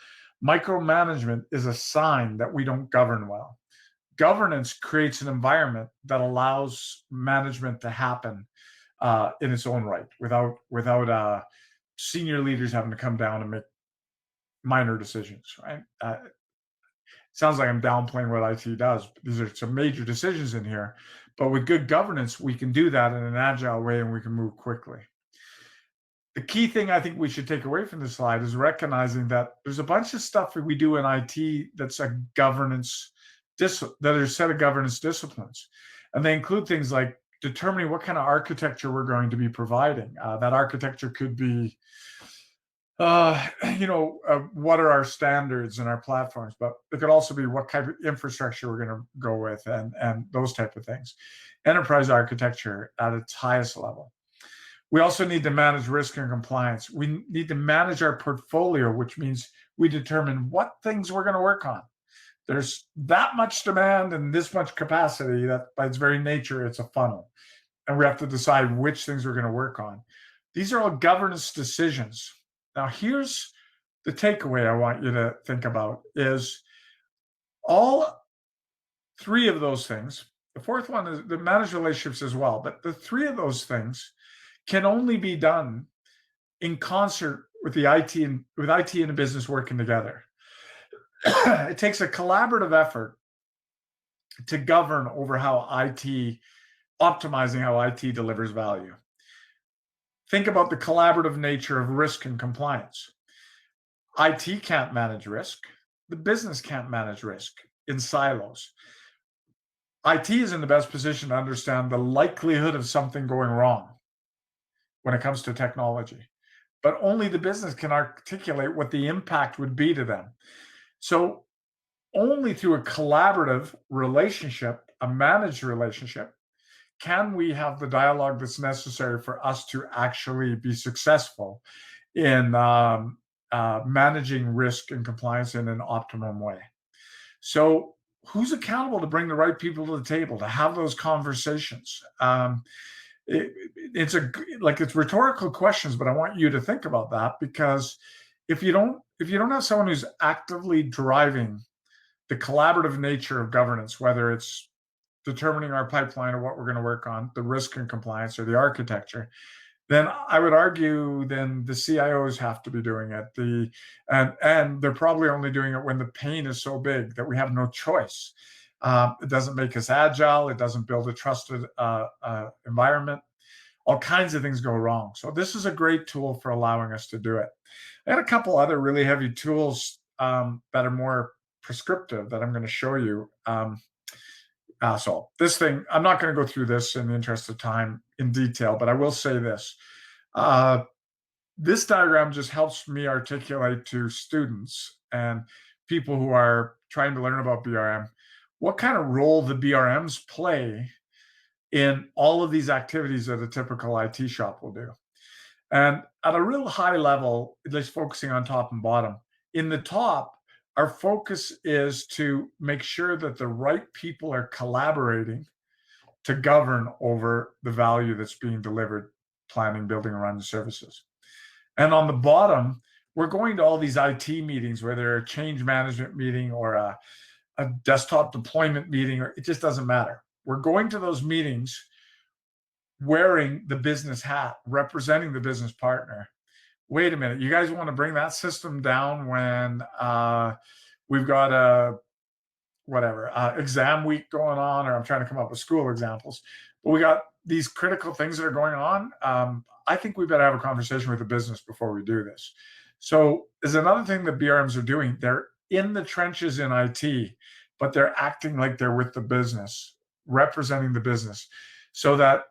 Speaker 2: Micromanagement is a sign that we don't govern well. Governance creates an environment that allows management to happen in its own right, without senior leaders having to come down and make minor decisions. Right? Sounds like I'm downplaying what IT does. These are some major decisions in here, but with good governance, we can do that in an agile way, and we can move quickly. The key thing I think we should take away from this slide is recognizing that there's a bunch of stuff that we do in IT that's a that are a set of governance disciplines. And they include things like determining what kind of architecture we're going to be providing. That architecture could be, what are our standards and our platforms, but it could also be what kind of infrastructure we're going to go with, and those type of things. Enterprise architecture at its highest level. We also need to manage risk and compliance. We need to manage our portfolio, which means we determine what things we're going to work on. There's that much demand and this much capacity that by its very nature, it's a funnel. And we have to decide which things we're going to work on. These are all governance decisions. Now, here's the takeaway I want you to think about is all three of those things. The fourth one is the managed relationships as well. But the three of those things can only be done in concert with IT and the business working together. It takes a collaborative effort to govern over optimizing how IT delivers value. Think about the collaborative nature of risk and compliance. IT can't manage risk. The business can't manage risk in silos. IT is in the best position to understand the likelihood of something going wrong when it comes to technology, but only the business can articulate what the impact would be to them. So only through a collaborative relationship, a managed relationship, can we have the dialogue that's necessary for us to actually be successful in managing risk and compliance in an optimum way. So who's accountable to bring the right people to the table, to have those conversations? It's rhetorical questions, but I want you to think about that, because if you don't have someone who's actively driving the collaborative nature of governance, whether it's determining our pipeline or what we're going to work on, the risk and compliance or the architecture, then I would argue then the CIOs have to be doing it. And they're probably only doing it when the pain is so big that we have no choice. It doesn't make us agile. It doesn't build a trusted environment. All kinds of things go wrong. So this is a great tool for allowing us to do it. I had a couple other really heavy tools that are more prescriptive that I'm going to show you. So this thing, I'm not going to go through this in the interest of time in detail, but I will say this. This diagram just helps me articulate to students and people who are trying to learn about BRM what kind of role the BRMs play in all of these activities that a typical IT shop will do. And at a real high level, at least focusing on top and bottom, in the top, our focus is to make sure that the right people are collaborating to govern over the value that's being delivered, planning, building, and running services. And on the bottom, we're going to all these IT meetings, whether a change management meeting or a desktop deployment meeting, or it just doesn't matter. We're going to those meetings wearing the business hat, representing the business partner. Wait a minute, you guys want to bring that system down when we've got exam week going on, or I'm trying to come up with school examples, but we got these critical things that are going on. I think we better have a conversation with the business before we do this. So there's another thing that BRMs are doing. They're in the trenches in IT, but they're acting like they're with the business, representing the business, so that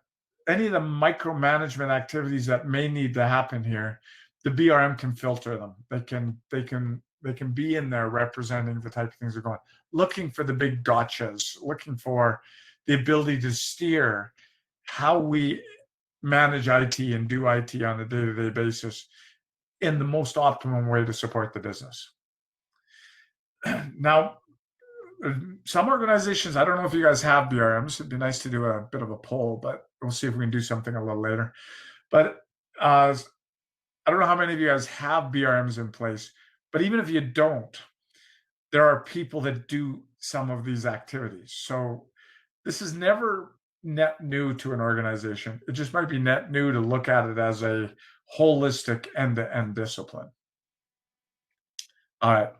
Speaker 2: any of the micromanagement activities that may need to happen here, the BRM can filter them. They can They can be in there representing the type of things that are going, looking for the big gotchas, looking for the ability to steer how we manage IT and do IT on a day-to-day basis in the most optimum way to support the business. Now, some organizations, I don't know if you guys have BRMs. It'd be nice to do a bit of a poll, but we'll see if we can do something a little later. But I don't know how many of you guys have BRMs in place, but even if you don't, there are people that do some of these activities. So this is never net new to an organization. It just might be net new to look at it as a holistic end-to-end discipline. All right.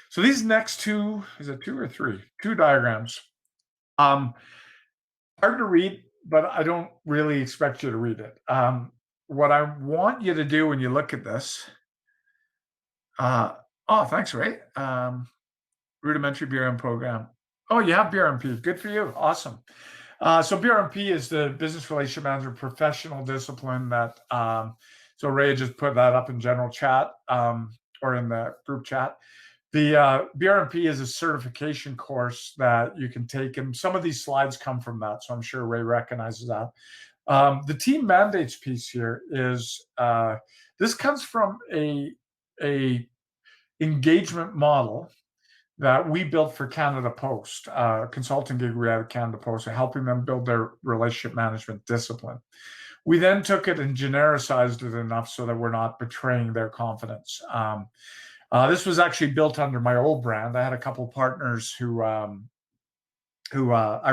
Speaker 2: So these next two, is it two or three? Two diagrams. Hard to read, but I don't really expect you to read it. What I want you to do when you look at this, oh, thanks, Ray. Rudimentary BRM program. Oh, you have BRMP. Good for you. Awesome. So BRMP is the business relationship manager professional discipline that, so Ray just put that up in general chat or in the group chat. The BRMP is a certification course that you can take, and some of these slides come from that, so I'm sure Ray recognizes that. The team mandates piece here is, this comes from a engagement model that we built for Canada Post, consulting gig we had at Canada Post, helping them build their relationship management discipline. We then took it and genericized it enough so that we're not betraying their confidence. This was actually built under my old brand. I had a couple partners who I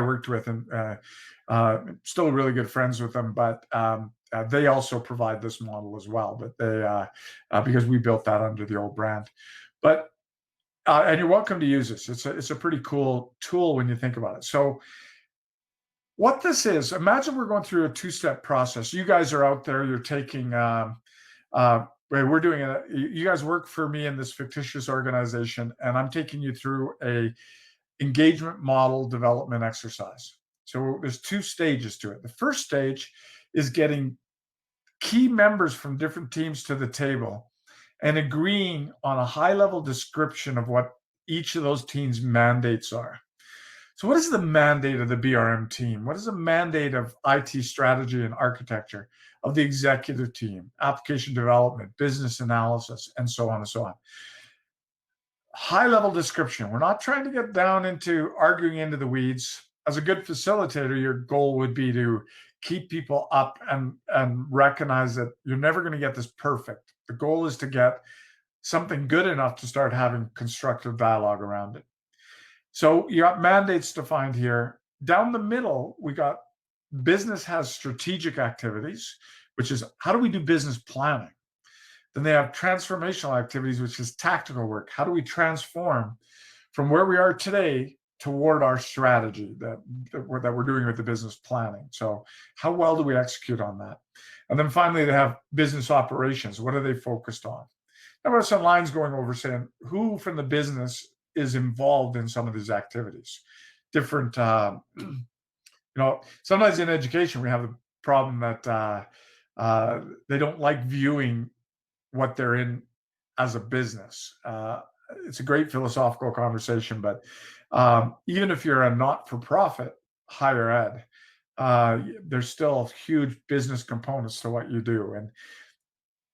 Speaker 2: worked with, and still really good friends with them, but they also provide this model as well, but they because we built that under the old brand. But and you're welcome to use this. It's a pretty cool tool when you think about it. So what this is, imagine we're going through a two-step process. You guys are out there, you're taking, we're doing it. You guys work for me in this fictitious organization, and I'm taking you through a engagement model development exercise. So there's two stages to it. The first stage is getting key members from different teams to the table and agreeing on a high-level description of what each of those teams' mandates are. So what is the mandate of the BRM team? What is the mandate of IT strategy and architecture, of the executive team, application development, business analysis, and so on and so on? High-level description. We're not trying to get down into arguing into the weeds. As a good facilitator, your goal would be to keep people up and recognize that you're never going to get this perfect. The goal is to get something good enough to start having constructive dialogue around it. So you got mandates defined here. Down the middle, we got business has strategic activities, which is how do we do business planning? Then they have transformational activities, which is tactical work. How do we transform from where we are today toward our strategy that we're doing with the business planning? So how well do we execute on that? And then finally, they have business operations. What are they focused on? There are some lines going over saying who from the business is involved in some of these activities. Different, sometimes in education, we have the problem that they don't like viewing what they're in as a business. It's a great philosophical conversation, but even if you're a not-for-profit higher ed, there's still huge business components to what you do. And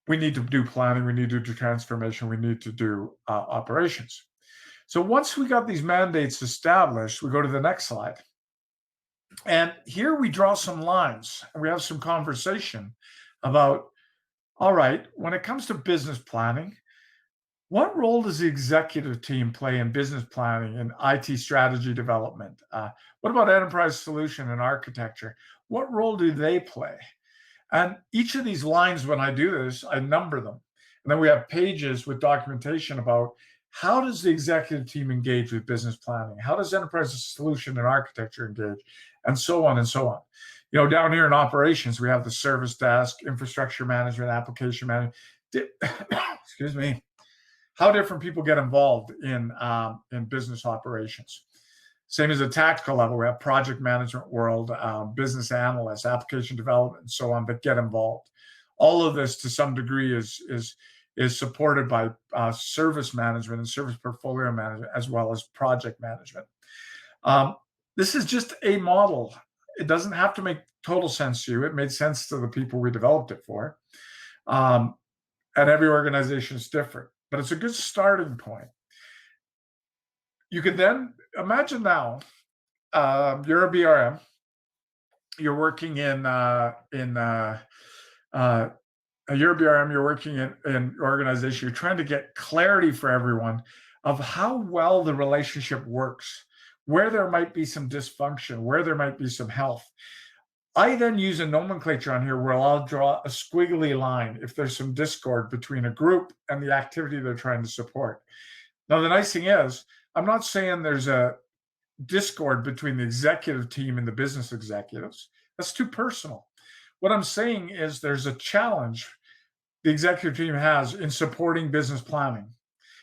Speaker 2: we need to do planning, we need to do transformation, we need to do operations. So once we got these mandates established, we go to the next slide. And here we draw some lines, and we have some conversation about, all right, when it comes to business planning, what role does the executive team play in business planning and IT strategy development? What about enterprise solution and architecture? What role do they play? And each of these lines, when I do this, I number them. And then we have pages with documentation about how does the executive team engage with business planning? How does enterprise solution and architecture engage? And so on and so on. You know, down here in operations, we have the service desk, infrastructure management, application management. Excuse me. How different people get involved in business operations. Same as a tactical level, we have project management world, business analysts, application development, and so on, that get involved. All of this, to some degree, is is supported by service management and service portfolio management, as well as project management. This is just a model. It doesn't have to make total sense to you. It made sense to the people we developed it for. And every organization is different, but it's a good starting point. You could then imagine now you're a BRM. You're working you're a BRM. You're working in an organization. You're trying to get clarity for everyone of how well the relationship works, where there might be some dysfunction, where there might be some health. I then use a nomenclature on here where I'll draw a squiggly line if there's some discord between a group and the activity they're trying to support. Now, the nice thing is, I'm not saying there's a discord between the executive team and the business executives. That's too personal. What I'm saying is there's a challenge the executive team has in supporting business planning.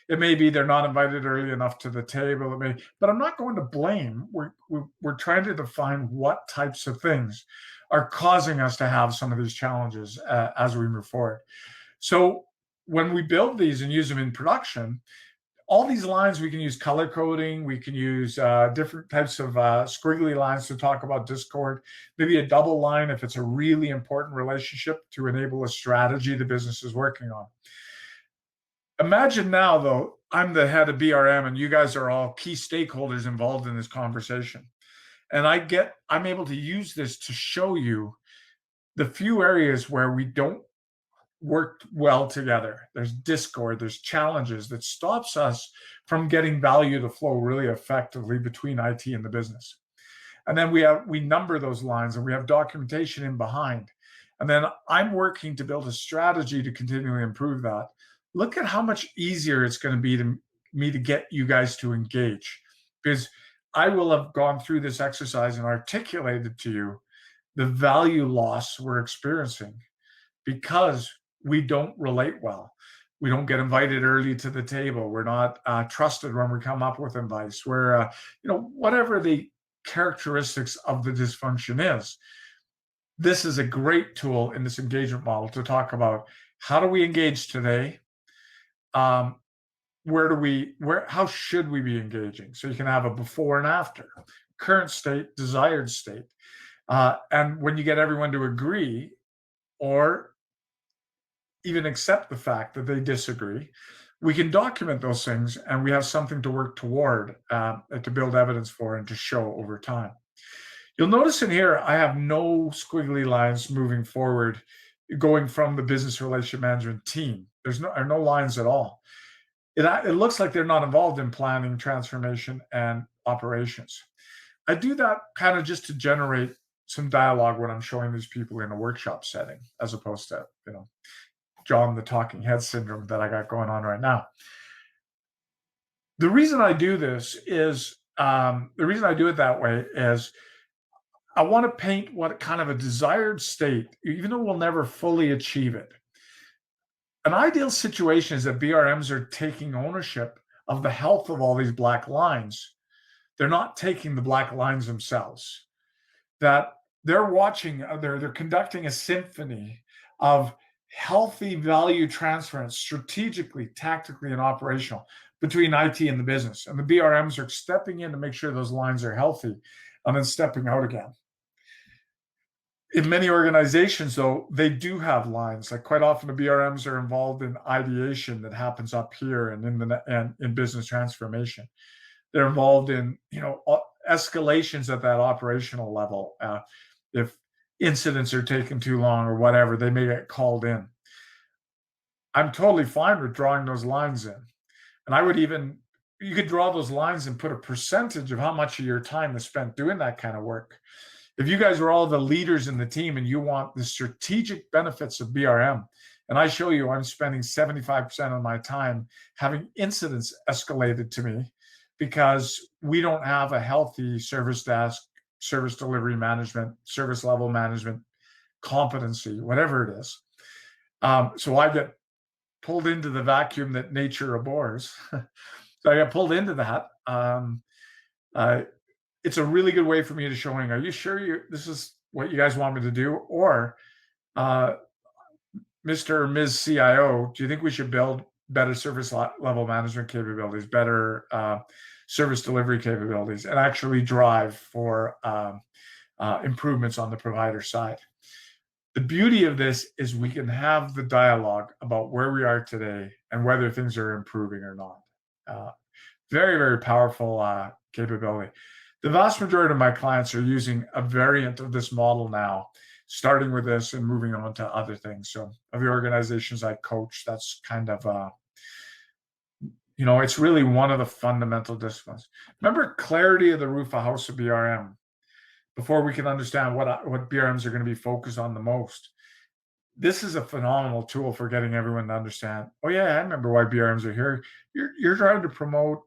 Speaker 2: It may be they're not invited early enough to the table. But I'm not going to blame. We're trying to define what types of things are causing us to have some of these challenges as we move forward. So when we build these and use them in production, all these lines, we can use color coding. We can use different types of squiggly lines to talk about discord, maybe a double line if it's a really important relationship to enable a strategy the business is working on. Imagine now, though, I'm the head of BRM and you guys are all key stakeholders involved in this conversation. And I'm able to use this to show you the few areas where we don't work well together. There's discord, there's challenges that stops us from getting value to flow really effectively between IT and the business. And then we number those lines and we have documentation in behind. And then I'm working to build a strategy to continually improve that. Look at how much easier it's going to be to me to get you guys to engage, because I will have gone through this exercise and articulated to you the value loss we're experiencing because we don't relate well. We don't get invited early to the table. We're not trusted when we come up with advice. We're, whatever the characteristics of the dysfunction is. This is a great tool in this engagement model to talk about how do we engage today? How should we be engaging? So you can have a before and after, current state, desired state. And when you get everyone to agree or even accept the fact that they disagree, we can document those things and we have something to work toward, to build evidence for and to show over time. You'll notice in here, I have no squiggly lines moving forward, going from the business relationship management team. There's no lines at all. It looks like they're not involved in planning, transformation, and operations. I do that kind of just to generate some dialogue when I'm showing these people in a workshop setting, as opposed to, John the talking head syndrome that I got going on right now. The reason I do this is, the reason I do it that way is I want to paint what kind of a desired state, even though we'll never fully achieve it. An ideal situation is that BRMs are taking ownership of the health of all these black lines. They're not taking the black lines themselves. That they're watching, they're conducting a symphony of healthy value transference strategically, tactically, and operational between IT and the business. And the BRMs are stepping in to make sure those lines are healthy and then stepping out again. In many organizations, though, they do have lines. Like quite often, the BRMs are involved in ideation that happens up here and in business transformation. They're involved in escalations at that operational level. If incidents are taking too long or whatever, they may get called in. I'm totally fine with drawing those lines in, and you could draw those lines and put a percentage of how much of your time is spent doing that kind of work. If you guys are all the leaders in the team and you want the strategic benefits of BRM, and I show you I'm spending 75% of my time having incidents escalated to me because we don't have a healthy service desk, service delivery management, service level management competency, whatever it is. So I get pulled into the vacuum that nature abhors. So I got pulled into that. It's a really good way for me to showing, are you sure this is what you guys want me to do? Or Mr. or Ms. CIO, do you think we should build better service level management capabilities, better service delivery capabilities, and actually drive for improvements on the provider side? The beauty of this is we can have the dialogue about where we are today and whether things are improving or not. Very, very powerful capability. The vast majority of my clients are using a variant of this model now, starting with this and moving on to other things. So of the organizations I coach, that's kind of, it's really one of the fundamental disciplines. Remember clarity of the roof of house of BRM before we can understand what BRMs are going to be focused on the most. This is a phenomenal tool for getting everyone to understand, oh yeah, I remember why BRMs are here. You're trying to promote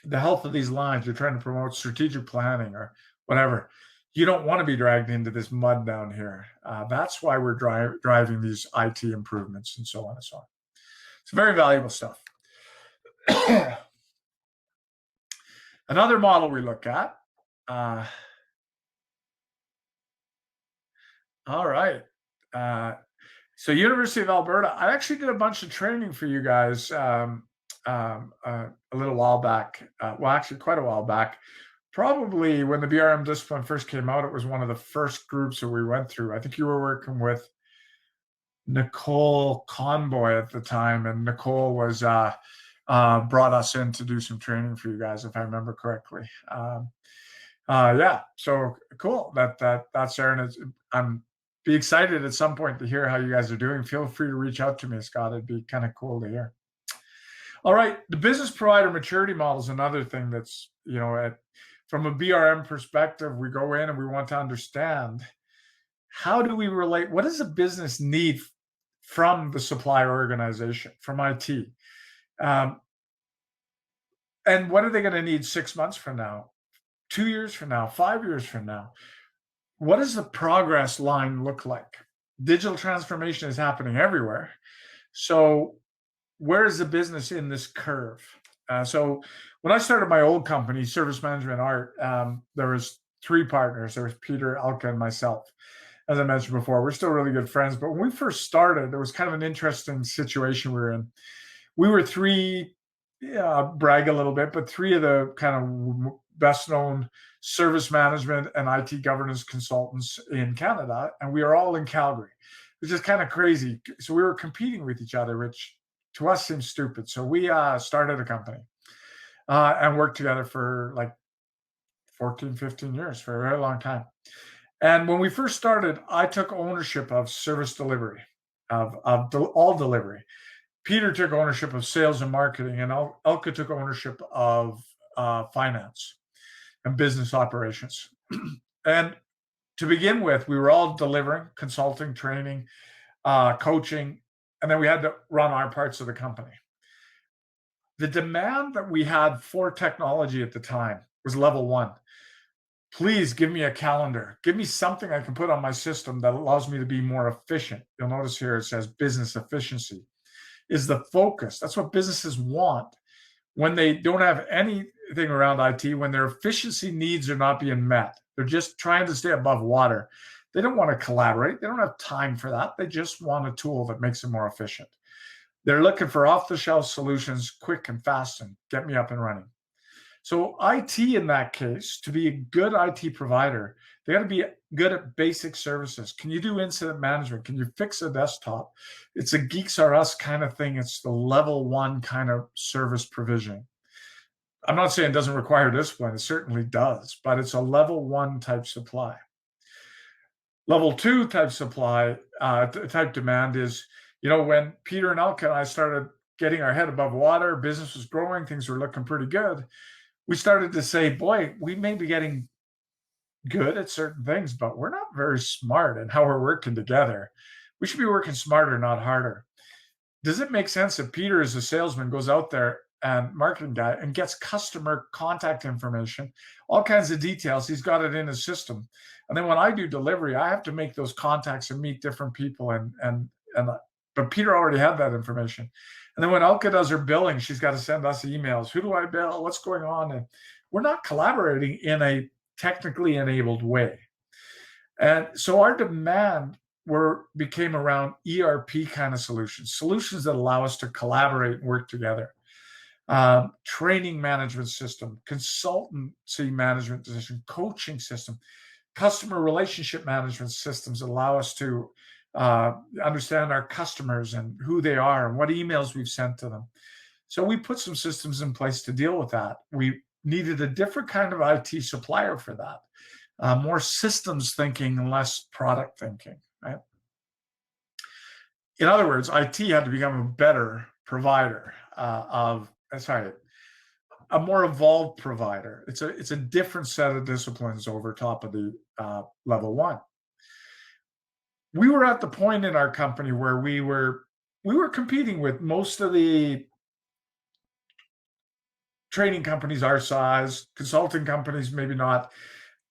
Speaker 2: the health of these lines. You're trying to promote strategic planning or whatever. You don't want to be dragged into this mud down here. That's why we're driving these IT improvements and so on and so on. It's very valuable stuff. Another model we look at. All right. So University of Alberta, I actually did a bunch of training for you guys a little while back. Well, actually quite a while back. Probably when the BRM discipline first came out, it was one of the first groups that we went through. I think you were working with Nicole Conboy at the time, and Nicole was brought us in to do some training for you guys, if I remember correctly. Yeah, so cool. That's there, and I'm be excited at some point to hear how you guys are doing. Feel free to reach out to me, Scott. It'd be kind of cool to hear. All right, the business provider maturity model is another thing that's, from a BRM perspective, we go in and we want to understand how do we relate, what does a business need from the supplier organization, from IT? And what are they going to need 6 months from now, 2 years from now, 5 years from now? What does the progress line look like? Digital transformation is happening everywhere. So where is the business in this curve? So when I started my old company, Service Management Art, there was 3 partners. There was Peter, Elke, and myself. As I mentioned before, we're still really good friends. But when we first started, there was kind of an interesting situation we were in. We were 3, brag a little bit, but 3 of the kind of best known service management and IT governance consultants in Canada, and we are all in Calgary, which is kind of crazy. So we were competing with each other, which to us seems stupid. So we started a company and worked together for like 14, 15 years, for a very long time. And when we first started, I took ownership of service delivery, of all delivery. Peter took ownership of sales and marketing, and Elke took ownership of finance and business operations. And to begin with, we were all delivering, consulting, training, coaching, and then we had to run our parts of the company. The demand that we had for technology at the time was level 1. Please give me a calendar. Give me something I can put on my system that allows me to be more efficient. You'll notice here it says business efficiency is the focus. That's what businesses want when they don't have anything around IT, when their efficiency needs are not being met. They're just trying to stay above water. They don't want to collaborate. They don't have time for that. They just want a tool that makes them more efficient. They're looking for off-the-shelf solutions, quick and fast, and get me up and running. So IT in that case, to be a good IT provider, they got to be good at basic services. Can you do incident management? Can you fix a desktop? It's a Geeks R Us kind of thing. It's the level 1 kind of service provision. I'm not saying it doesn't require discipline. It certainly does, but it's a level 1 type supply. Level 2 type supply, type demand is, when Peter and Elke and I started getting our head above water, business was growing, things were looking pretty good. We started to say, boy, we may be getting good at certain things, but we're not very smart in how we're working together. We should be working smarter, not harder. Does it make sense that Peter, as a salesman, goes out there and marketing guy and gets customer contact information, all kinds of details? He's got it in his system. And then when I do delivery, I have to make those contacts and meet different people. But Peter already had that information. And then when Elke does her billing, she's got to send us emails. Who do I bill? What's going on? And we're not collaborating in a technically enabled way. And so our demand became around ERP kind of solutions that allow us to collaborate and work together. Training management system, consultancy management system, coaching system, customer relationship management systems that allow us to understand our customers and who they are and what emails we've sent to them. So we put some systems in place to deal with that. We needed a different kind of IT supplier for that, more systems thinking and less product thinking, right? In other words, IT had to become a better provider a more evolved provider. It's a different set of disciplines over top of the level one. We were at the point in our company where we were competing with most of the training companies our size, consulting companies, maybe not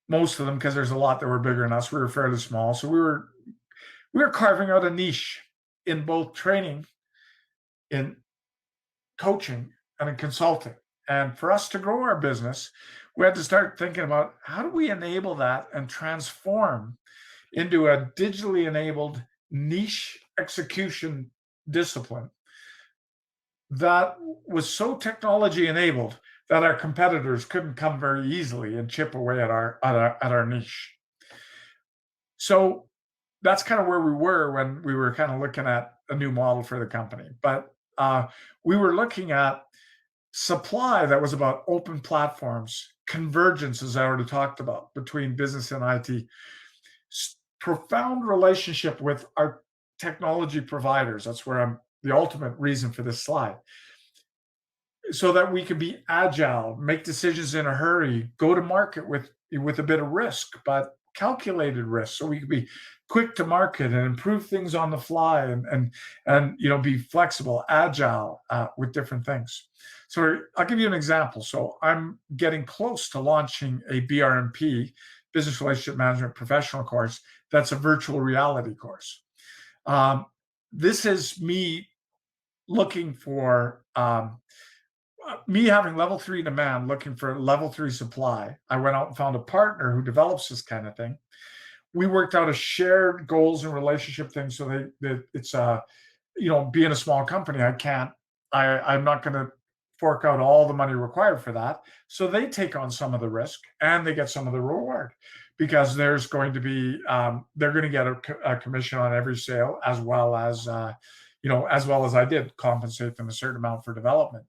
Speaker 2: most of them, because there's a lot that were bigger than us. We were fairly small. So we were carving out a niche in both training, in coaching, and in consulting. And for us to grow our business, we had to start thinking about how do we enable that and transform into a digitally enabled niche execution discipline that was so technology enabled that our competitors couldn't come very easily and chip away at our niche. So that's kind of where we were when we were kind of looking at a new model for the company. But we were looking at supply that was about open platforms, convergence, as I already talked about, between business and IT, profound relationship with our technology providers. That's where the ultimate reason for this slide. So that we could be agile, make decisions in a hurry, go to market with a bit of risk, but calculated risk, so we could be quick to market and improve things on the fly and be flexible, agile with different things. So I'll give you an example. So I'm getting close to launching a BRMP, Business Relationship Management Professional course. That's a virtual reality course. This is me looking for me having level 3 demand, looking for level 3 supply. I went out and found a partner who develops this kind of thing. We worked out a shared goals and relationship thing so that it's being a small company, I'm not going to fork out all the money required for that. So they take on some of the risk and they get some of the reward, because there's going to be they're going to get a commission on every sale, as well as I did compensate them a certain amount for development.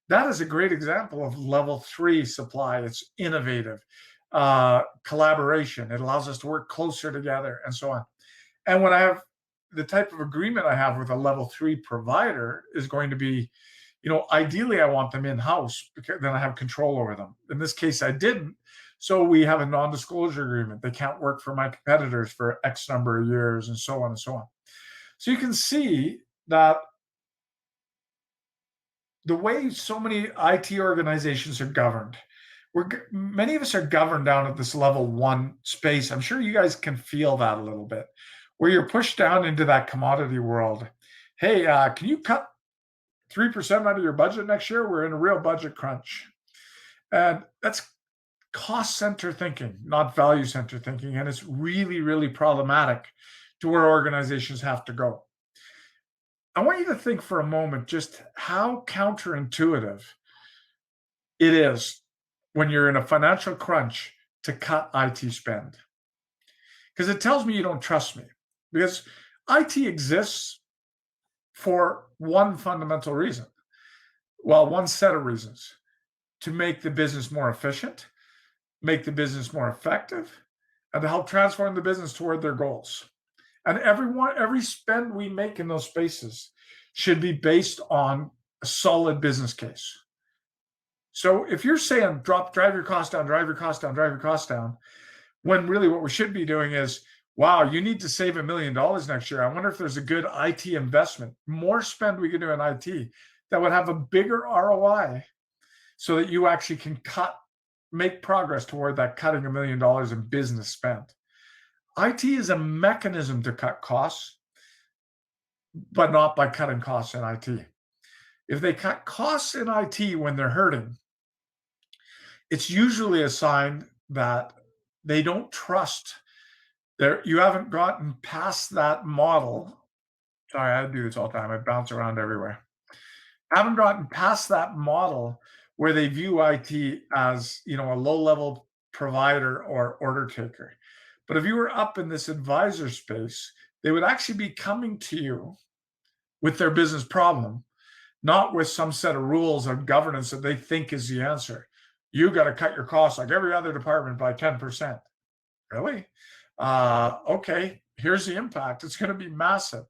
Speaker 2: That is a great example of level 3 supply. It's innovative, collaboration. It allows us to work closer together and so on. And when I have the type of agreement I have with a level 3 provider is going to be, ideally I want them in-house, because then I have control over them. In this case, I didn't. So we have a non-disclosure agreement. They can't work for my competitors for X number of years, and so on and so on. So you can see that the way so many IT organizations are governed, many of us are governed down at this level 1 space. I'm sure you guys can feel that a little bit, where you're pushed down into that commodity world. Hey, can you cut 3% out of your budget next year? We're in a real budget crunch. And that's cost center thinking, not value center thinking. And it's really, really problematic to where organizations have to go. I want you to think for a moment just how counterintuitive it is when you're in a financial crunch to cut IT spend. Because it tells me you don't trust me. Because IT exists for one fundamental reason. Well, one set of reasons: to make the business more efficient, make the business more effective, and to help transform the business toward their goals. And every spend we make in those spaces should be based on a solid business case. So if you're saying drive your costs down, drive your costs down, drive your costs down, when really what we should be doing is, wow, you need to save $1 million next year. I wonder if there's a good IT investment, more spend we can do in IT that would have a bigger ROI, so that you actually can make progress toward that cutting $1 million in business spend. IT is a mechanism to cut costs, but not by cutting costs in IT. If they cut costs in IT when they're hurting, it's usually a sign that they don't trust You haven't gotten past that model. Sorry, I do this all the time. I bounce around everywhere. Haven't gotten past that model where they view IT as, a low-level provider or order taker. But if you were up in this advisor space, they would actually be coming to you with their business problem, not with some set of rules or governance that they think is the answer. You got to cut your costs like every other department by 10%. Really? Okay, here's the impact. It's going to be massive.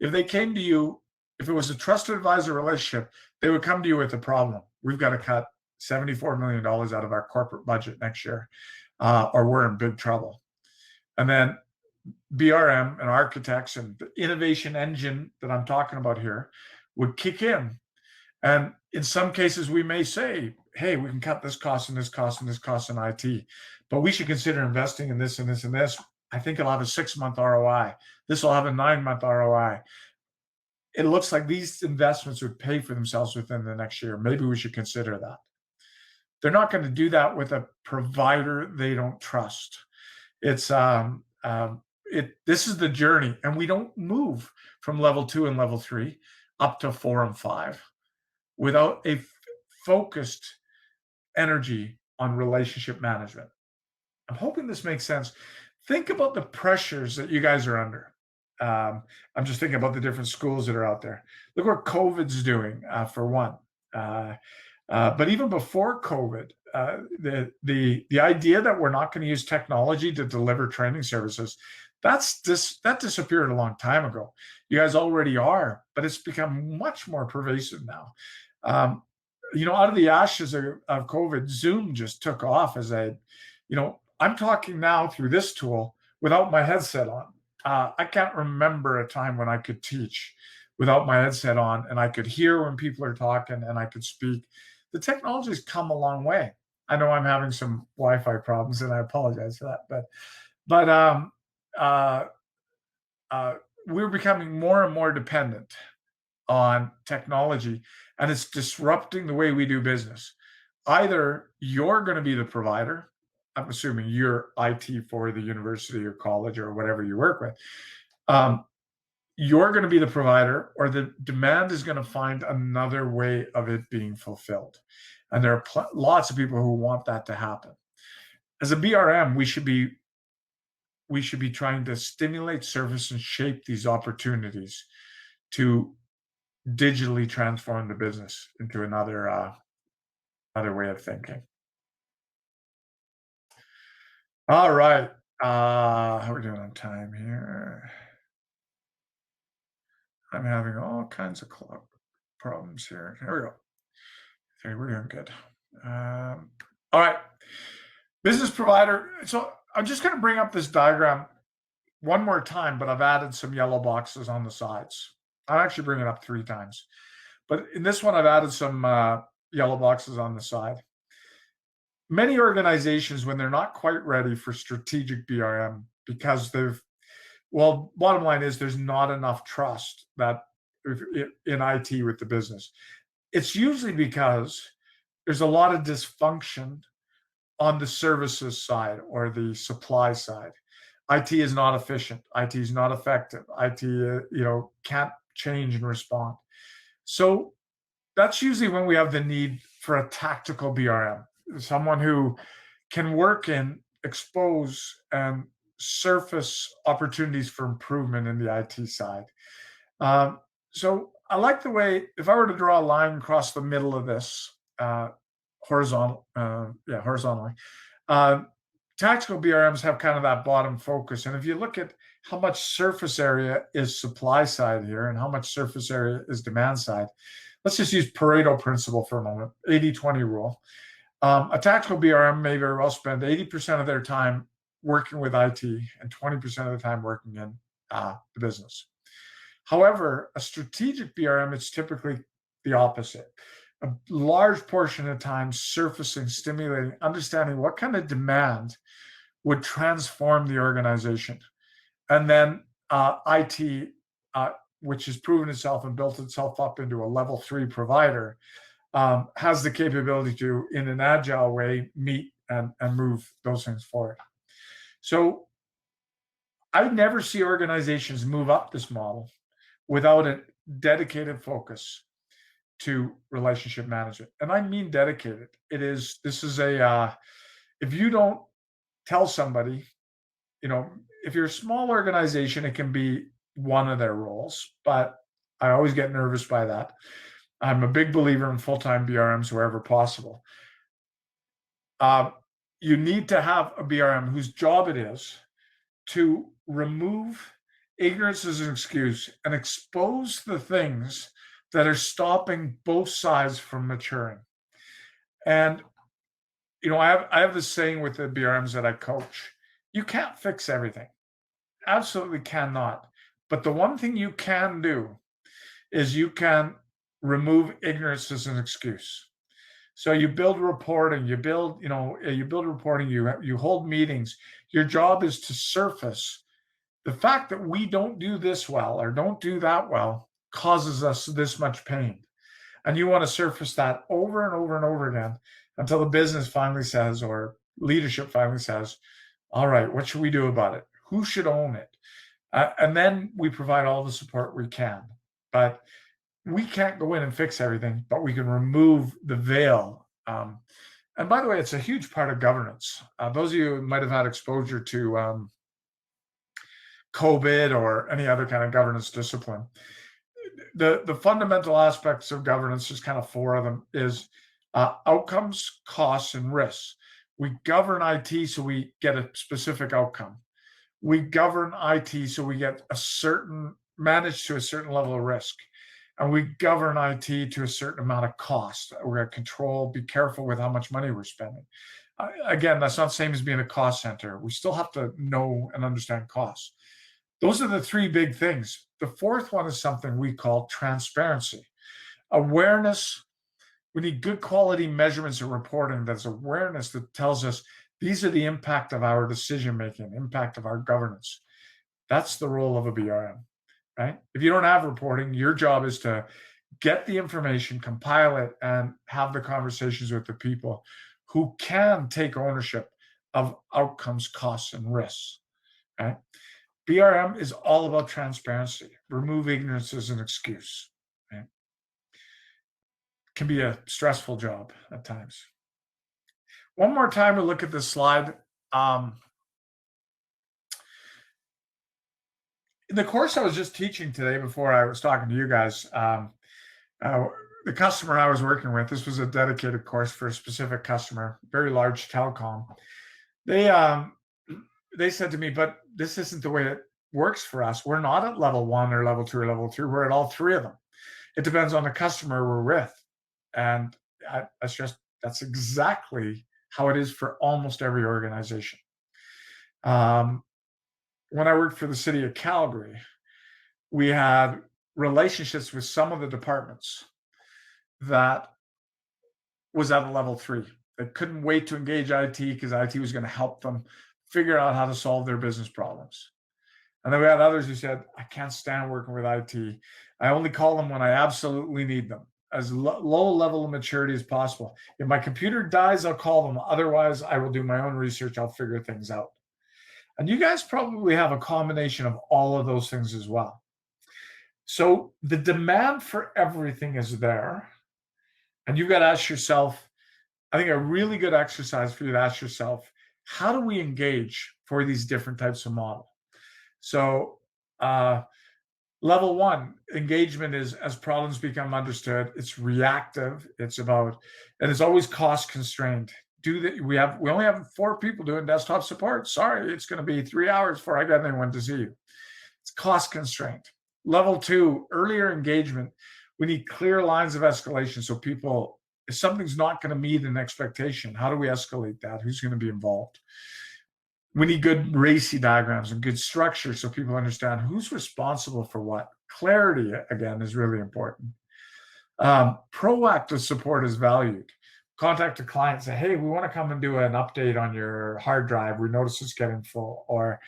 Speaker 2: If they came to you, if it was a trusted advisor relationship, they would come to you with a problem. We've got to cut $74 million out of our corporate budget next year, or we're in big trouble. And then BRM and architects and the innovation engine that I'm talking about here would kick in. And in some cases, we may say, hey, we can cut this cost and this cost and this cost in IT, but we should consider investing in this and this and this. I think it'll have a 6-month ROI. This will have a 9-month ROI. It looks like these investments would pay for themselves within the next year. Maybe we should consider that. They're not going to do that with a provider they don't trust. It's this is the journey, and we don't move from level 2 and level 3 up to 4 and 5 without a focused energy on relationship management. I'm hoping this makes sense. Think about the pressures that you guys are under. I'm just thinking about the different schools that are out there. Look what COVID's doing, for one. But even before COVID, the idea that we're not going to use technology to deliver training services, that disappeared a long time ago. You guys already are, but it's become much more pervasive now. Out of the ashes of COVID, Zoom just took off as I'm talking now through this tool without my headset on. I can't remember a time when I could teach without my headset on and I could hear when people are talking and I could speak. The technology's come a long way. I know I'm having some Wi-Fi problems and I apologize for that, but we're becoming more and more dependent on technology, and it's disrupting the way we do business. Either you're going to be the provider, I'm assuming you're IT for the university or college or whatever you work with, you're going to be the provider, or the demand is going to find another way of it being fulfilled. And there are lots of people who want that to happen. As a BRM, we should be trying to stimulate, service, and shape these opportunities to digitally transform the business into another way of thinking. All right. How are we doing on time here? I'm having all kinds of problems here. Here we go. Okay, we're doing good. All right. Business provider. So I'm just going to bring up this diagram one more time, but I've added some yellow boxes on the sides. I'll actually bring it up 3 times. But in this one, I've added some yellow boxes on the side. Many organizations, when they're not quite ready for strategic BRM, because bottom line is there's not enough trust that in IT with the business. It's usually because there's a lot of dysfunction on the services side or the supply side. IT is not efficient. IT is not effective. IT, can't change and respond. So that's usually when we have the need for a tactical BRM, someone who can work and expose and surface opportunities for improvement in the IT side. So I like the way, if I were to draw a line across the middle of this, horizontally, tactical BRMs have kind of that bottom focus. And if you look at how much surface area is supply side here and how much surface area is demand side, let's just use Pareto principle for a moment, 80-20 rule. A tactical BRM may very well spend 80% of their time working with IT and 20% of the time working in the business. However, a strategic BRM, it's typically the opposite. A large portion of the time surfacing, stimulating, understanding what kind of demand would transform the organization. And then IT, which has proven itself and built itself up into a level 3 provider, has the capability to, in an agile way, meet and move those things forward. So I never see organizations move up this model without a dedicated focus to relationship management. And I mean dedicated. This is if you don't tell somebody, if you're a small organization, it can be one of their roles, but I always get nervous by that. I'm a big believer in full-time BRMs wherever possible. You need to have a BRM whose job it is to remove ignorance as an excuse and expose the things that are stopping both sides from maturing. And I have this saying with the BRMs that I coach: you can't fix everything, absolutely cannot. But the one thing you can do is you can remove ignorance as an excuse. So you build reporting, you build reporting, you hold meetings. Your job is to surface the fact that we don't do this well or don't do that well causes us this much pain. And you want to surface that over and over and over again until the business finally says, or leadership finally says, all right, what should we do about it? Who should own it? And then we provide all the support we can. But we can't go in and fix everything, but we can remove the veil. And by the way, it's a huge part of governance. Those of you who might have had exposure to COVID or any other kind of governance discipline, the fundamental aspects of governance, is kind of four of them, is outcomes, costs, and risks. We govern IT so we get a specific outcome. We govern IT so we get manage to a certain level of risk. And we govern IT to a certain amount of cost. We're going to control, be careful with how much money we're spending. Again, that's not the same as being a cost center. We still have to know and understand costs. Those are the three big things. The fourth one is something we call transparency. Awareness. We need good quality measurements and reporting that's awareness that tells us these are the impact of our decision-making, impact of our governance. That's the role of a BRM. Right? If you don't have reporting, your job is to get the information, compile it, and have the conversations with the people who can take ownership of outcomes, costs, and risks. Right? BRM is all about transparency. Remove ignorance as an excuse. Right? It can be a stressful job at times. One more time, we'll look at this slide. In the course I was just teaching today, before I was talking to you guys, the customer I was working with, this was a dedicated course for a specific customer, very large telecom. They said to me, but this isn't the way it works for us. We're not at level 1 or level 2 or level 3. We're at all three of them. It depends on the customer we're with. And that's exactly how it is for almost every organization. When I worked for the city of Calgary, we had relationships with some of the departments that was at a level 3. They couldn't wait to engage IT because IT was going to help them figure out how to solve their business problems. And then we had others who said, I can't stand working with IT. I only call them when I absolutely need them, as low level of maturity as possible. If my computer dies, I'll call them. Otherwise, I will do my own research. I'll figure things out. And you guys probably have a combination of all of those things as well. So the demand for everything is there. And you've got to ask yourself, I think a really good exercise for you to ask yourself, how do we engage for these different types of model? So level 1, engagement is as problems become understood. It's reactive. It's always cost constrained. We only have 4 people doing desktop support. Sorry, it's going to be 3 hours before I get anyone to see you. It's cost constraint. Level 2, earlier engagement. We need clear lines of escalation. So people, if something's not going to meet an expectation, how do we escalate that? Who's going to be involved? We need good RACI diagrams and good structure so people understand who's responsible for what. Clarity, again, is really important. Proactive support is valued. Contact a client, say, hey, we want to come and do an update on your hard drive. We notice it's getting full, or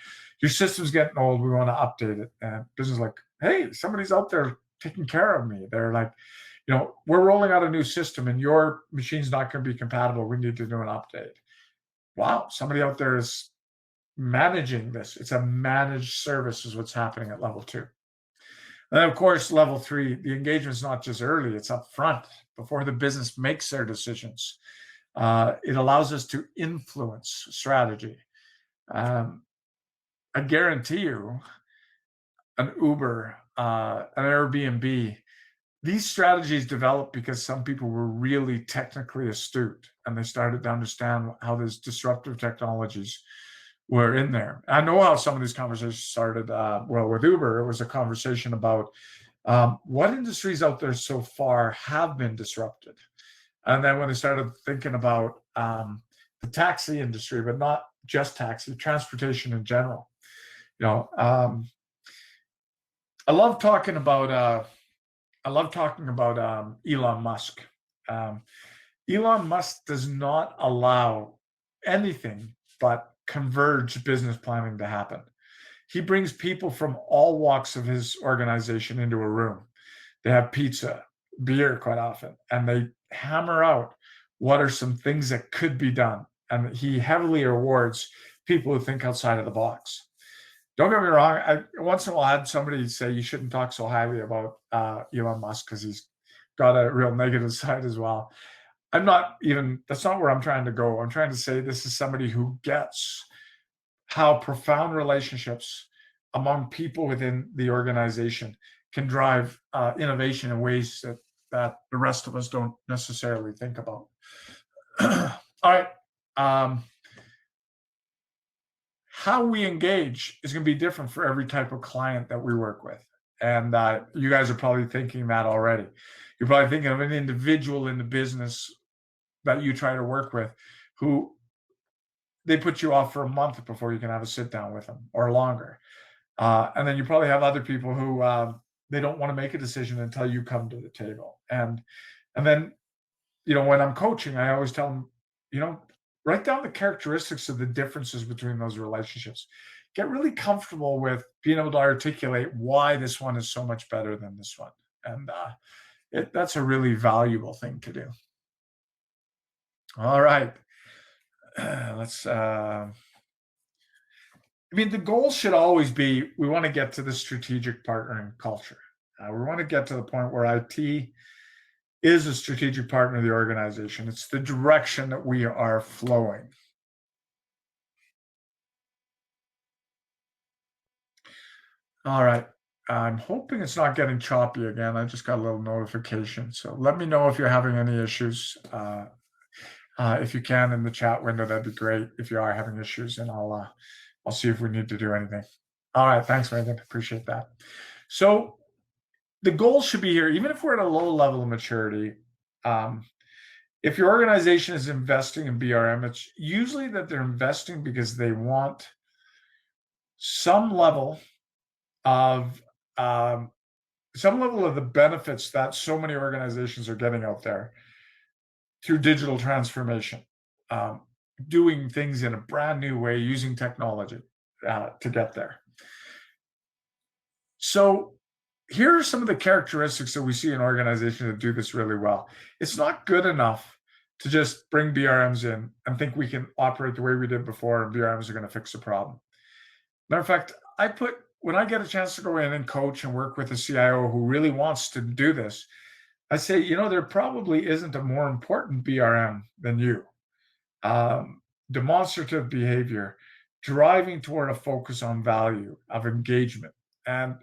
Speaker 2: your system's getting old. We want to update it. And business is like, hey, somebody's out there taking care of me. They're like, we're rolling out a new system and your machine's not going to be compatible. We need to do an update. Wow, somebody out there is managing this. It's a managed service is what's happening at level 2. And then, of course, level 3, the engagement is not just early, it's up front before the business makes their decisions. It allows us to influence strategy. I guarantee you, an Uber, an Airbnb, these strategies developed because some people were really technically astute and they started to understand how these disruptive technologies were in there. I know how some of these conversations started. Well, with Uber, it was a conversation about what industries out there so far have been disrupted. And then when they started thinking about the taxi industry, but not just taxi, transportation in general, I love talking about Elon Musk. Elon Musk does not allow anything but converged business planning to happen. He brings people from all walks of his organization into a room. They have pizza, beer quite often, and they hammer out what are some things that could be done. And he heavily rewards people who think outside of the box. Don't get me wrong. Once in a while, I had somebody say you shouldn't talk so highly about Elon Musk because he's got a real negative side as well. That's not where I'm trying to go. I'm trying to say this is somebody who gets how profound relationships among people within the organization can drive innovation in ways that the rest of us don't necessarily think about. All right. How we engage is going to be different for every type of client that we work with. And you guys are probably thinking that already. You're probably thinking of an individual in the business that you try to work with who they put you off for a month before you can have a sit down with them or longer. And then you probably have other people who they don't want to make a decision until you come to the table. And then, when I'm coaching, I always tell them, write down the characteristics of the differences between those relationships. Get really comfortable with being able to articulate why this one is so much better than this one. And that's a really valuable thing to do. All right. The goal should always be, we want to get to the strategic partnering culture. We want to get to the point where IT is a strategic partner of the organization. It's the direction that we are flowing. All right. I'm hoping it's not getting choppy again. I just got a little notification. So let me know if you're having any issues. If you can in the chat window, that'd be great. If you are having issues, and I'll see if we need to do anything. All right. Thanks, Megan. Appreciate that. So the goal should be here, even if we're at a low level of maturity. If your organization is investing in BRM, it's usually that they're investing because they want some level of the benefits that so many organizations are getting out there through digital transformation, doing things in a brand new way, using technology to get there. So here are some of the characteristics that we see in organizations that do this really well. It's not good enough to just bring BRMs in and think we can operate the way we did before and BRMs are going to fix the problem. Matter of fact, when I get a chance to go in and coach and work with a CIO who really wants to do this, I say, there probably isn't a more important BRM than you. Demonstrative behavior, driving toward a focus on value, of engagement, and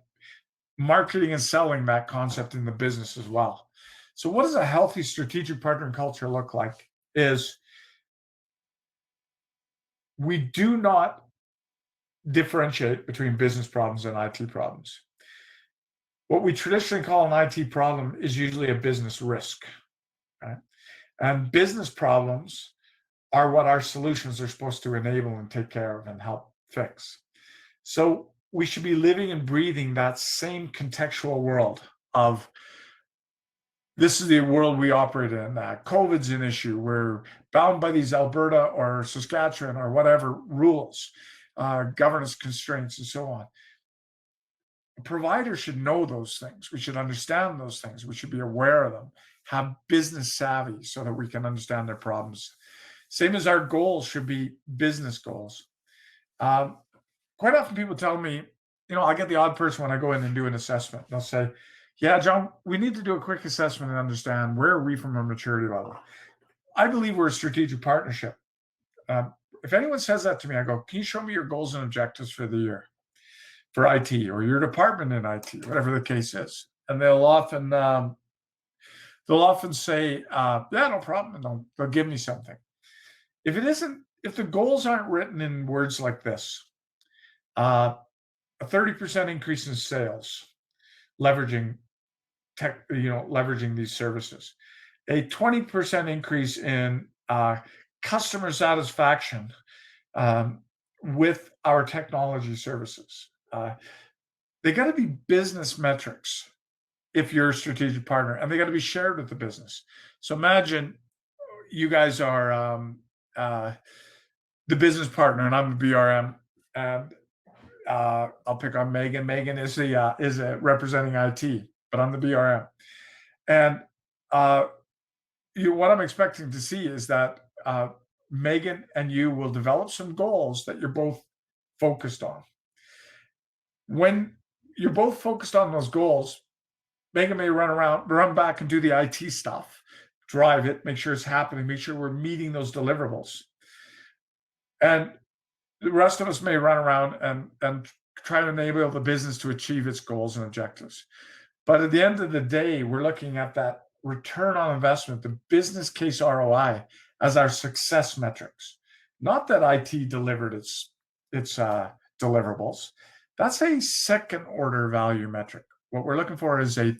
Speaker 2: marketing and selling that concept in the business as well. So what does a healthy strategic partnering culture look like? Is we do not differentiate between business problems and IT problems. What we traditionally call an IT problem is usually a business risk, right? And business problems are what our solutions are supposed to enable and take care of and help fix. So we should be living and breathing that same contextual world of, this is the world we operate in. COVID's an issue. We're bound by these Alberta or Saskatchewan or whatever rules, governance constraints, and so on. A provider should know those things. We should understand those things. We should be aware of them, have business savvy so that we can understand their problems. Same as our goals should be business goals. Quite often people tell me, I get the odd person when I go in and do an assessment. They'll say, yeah, John, we need to do a quick assessment and understand where are we from a maturity level. I believe we're a strategic partnership. If anyone says that to me, I go, can you show me your goals and objectives for the year for IT or your department in IT, whatever the case is? And they'll often say, yeah, no problem. And they'll give me something. If the goals aren't written in words like this, a 30% increase in sales, leveraging these services, a 20% increase in customer satisfaction with our technology services. They got to be business metrics if you're a strategic partner, and they got to be shared with the business. So imagine you guys are the business partner, and I'm a BRM, and I'll pick on Megan. Megan is representing IT, but I'm the BRM. And what I'm expecting to see is that Megan and you will develop some goals that you're both focused on. When you're both focused on those goals, Megan may run back and do the IT stuff, drive it, make sure it's happening, make sure we're meeting those deliverables. And the rest of us may run around and try to enable the business to achieve its goals and objectives. But at the end of the day, we're looking at that return on investment, the business case ROI, as our success metrics. Not that IT delivered its deliverables. That's a second order value metric. What we're looking for is a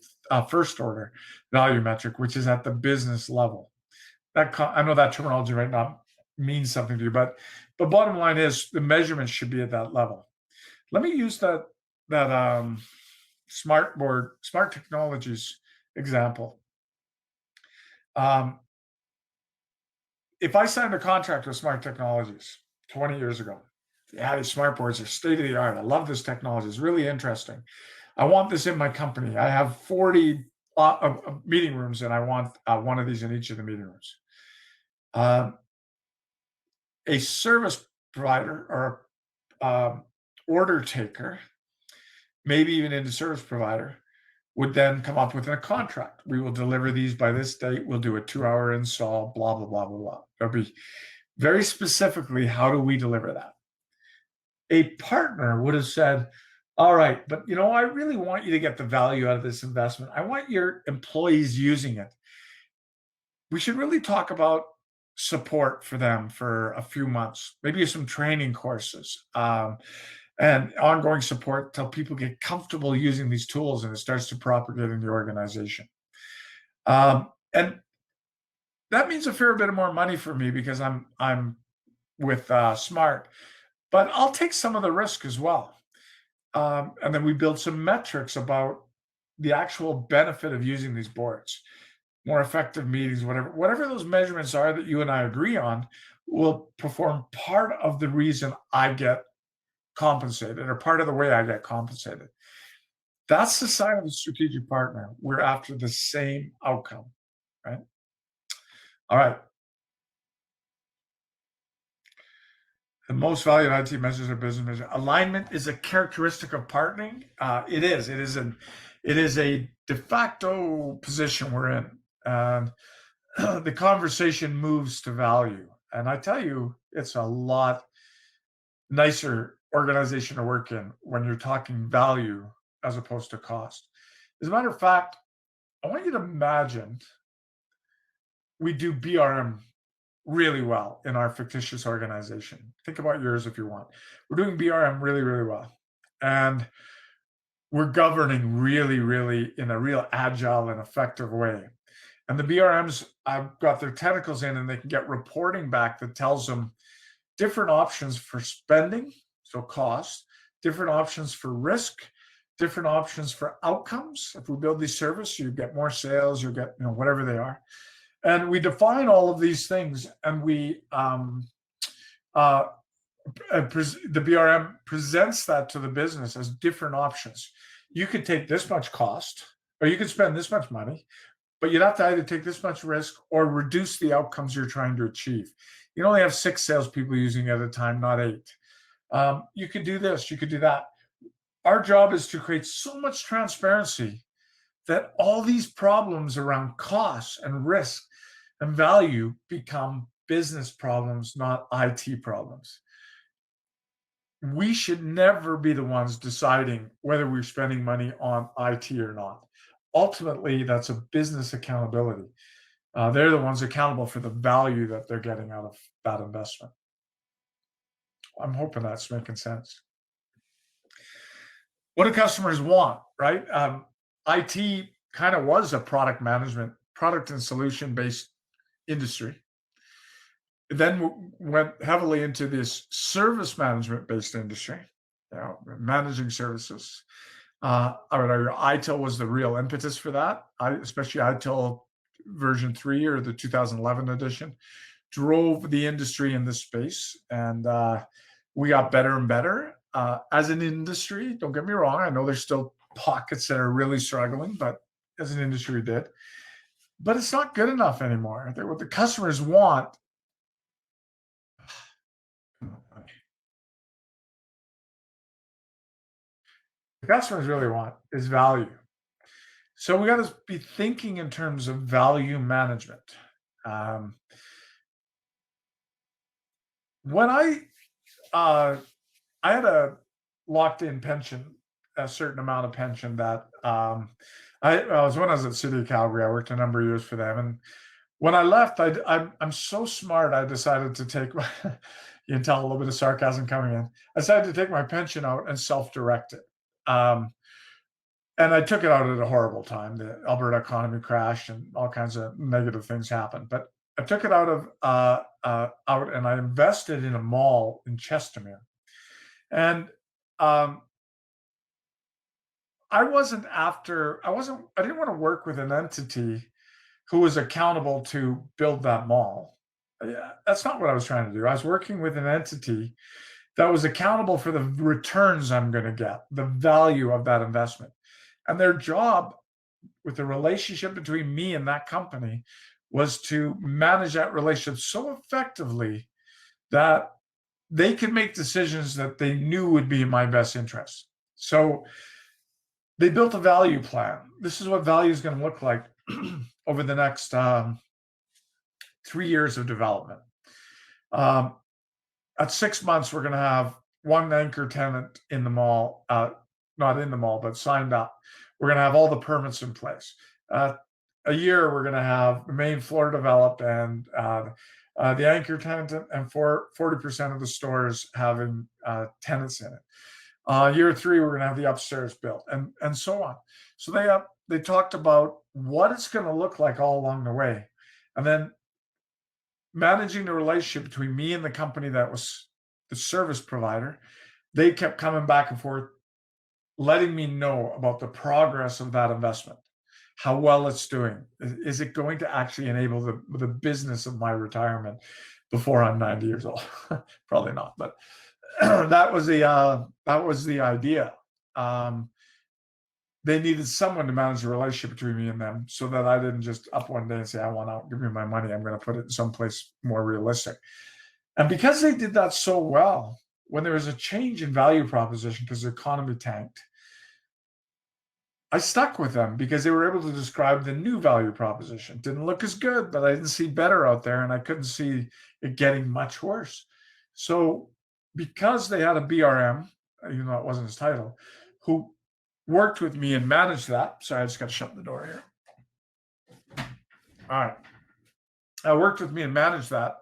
Speaker 2: first order value metric, which is at the business level. I know that terminology right now means something to you, but bottom line is the measurements should be at that level. Let me use that smart technologies example. If I signed a contract with Smart Technologies 20 years ago, yeah, these smart boards are state of the art. I love this technology. It's really interesting. I want this in my company. I have 40 meeting rooms, and I want one of these in each of the meeting rooms. A service provider or order taker, maybe even into service provider, would then come up with a contract. We will deliver these by this date. We'll do a 2-hour install, blah, blah, blah, blah, blah. There'll be very specifically, how do we deliver that? A partner would have said, all right, but I really want you to get the value out of this investment. I want your employees using it. We should really talk about support for them for a few months, maybe some training courses, and ongoing support till people get comfortable using these tools and it starts to propagate in the organization. And that means a fair bit of more money for me because I'm with Smart, but I'll take some of the risk as well. And then we build some metrics about the actual benefit of using these boards, more effective meetings, whatever those measurements are that you and I agree on will perform part of the reason I get compensated or part of the way I get compensated. That's the sign of a strategic partner. We're after the same outcome, right? All right. The most valued IT measures are business measures. Alignment is a characteristic of partnering. It is a de facto position we're in. And the conversation moves to value. And I tell you, it's a lot nicer organization to work in when you're talking value as opposed to cost. As a matter of fact, I want you to imagine we do BRM really well in our fictitious organization. Think about yours if you want. We're doing BRM really, really well. And we're governing really, really in a real agile and effective way. And the BRMs have got their tentacles in and they can get reporting back that tells them different options for spending, so cost, different options for risk, different options for outcomes. If we build these services, you get more sales, you get whatever they are. And we define all of these things, and the BRM presents that to the business as different options. You could take this much cost, or you could spend this much money, but you'd have to either take this much risk or reduce the outcomes you're trying to achieve. You only have 6 salespeople using it at a time, not 8. You could do this, you could do that. Our job is to create so much transparency that all these problems around costs and risk and value become business problems, not IT problems. We should never be the ones deciding whether we're spending money on IT or not. Ultimately, that's a business accountability. They're the ones accountable for the value that they're getting out of that investment. I'm hoping that's making sense. What do customers want, right? IT kind of was a product and solution based industry. It then went heavily into this service management based industry, managing services. I would argue ITIL was the real impetus for that, especially ITIL version 3 or the 2011 edition, drove the industry in this space. And we got better and better as an industry. Don't get me wrong. I know there's still pockets that are really struggling, but as an industry, we did. But it's not good enough anymore. What the customers want. The customers really want is value. So we got to be thinking in terms of value management. When I had a locked-in pension, a certain amount of pension that when I was at the City of Calgary, I worked a number of years for them, and when I left, I'm so smart. I decided to take my, you can tell a little bit of sarcasm coming in. I decided to take my pension out and self-direct it. And I took it out at a horrible time. The Alberta economy crashed and all kinds of negative things happened. But I took it out and I invested in a mall in Chestermere. And I didn't want to work with an entity who was accountable to build that mall. That's not what I was trying to do. I was working with an entity that was accountable for the returns I'm going to get, the value of that investment. And their job with the relationship between me and that company was to manage that relationship so effectively that they could make decisions that they knew would be in my best interest. So they built a value plan. This is what value is going to look like over the next 3 years of development. At 6 months, we're going to have one anchor tenant in the mall, not in the mall, but signed up. We're going to have all the permits in place. A year, we're going to have the main floor developed and the anchor tenant and 40% of the stores having tenants in it. Year 3, we're going to have the upstairs built and so on. So they talked about what it's going to look like all along the way. And then managing the relationship between me and the company that was the service provider. They kept coming back and forth, letting me know about the progress of that investment, how well it's doing. Is it going to actually enable the business of my retirement before I'm 90 years old? Probably not, but that was the idea. They needed someone to manage the relationship between me and them so that I didn't just up one day and say, I want out, give me my money. I'm going to put it in someplace more realistic. And because they did that so well, when there was a change in value proposition because the economy tanked, I stuck with them because they were able to describe the new value proposition. Didn't look as good, but I didn't see better out there, and I couldn't see it getting much worse. So because they had a BRM, even though it wasn't his title, who worked with me and managed that. Sorry, I just got to shut the door here. All right. Worked with me and managed that.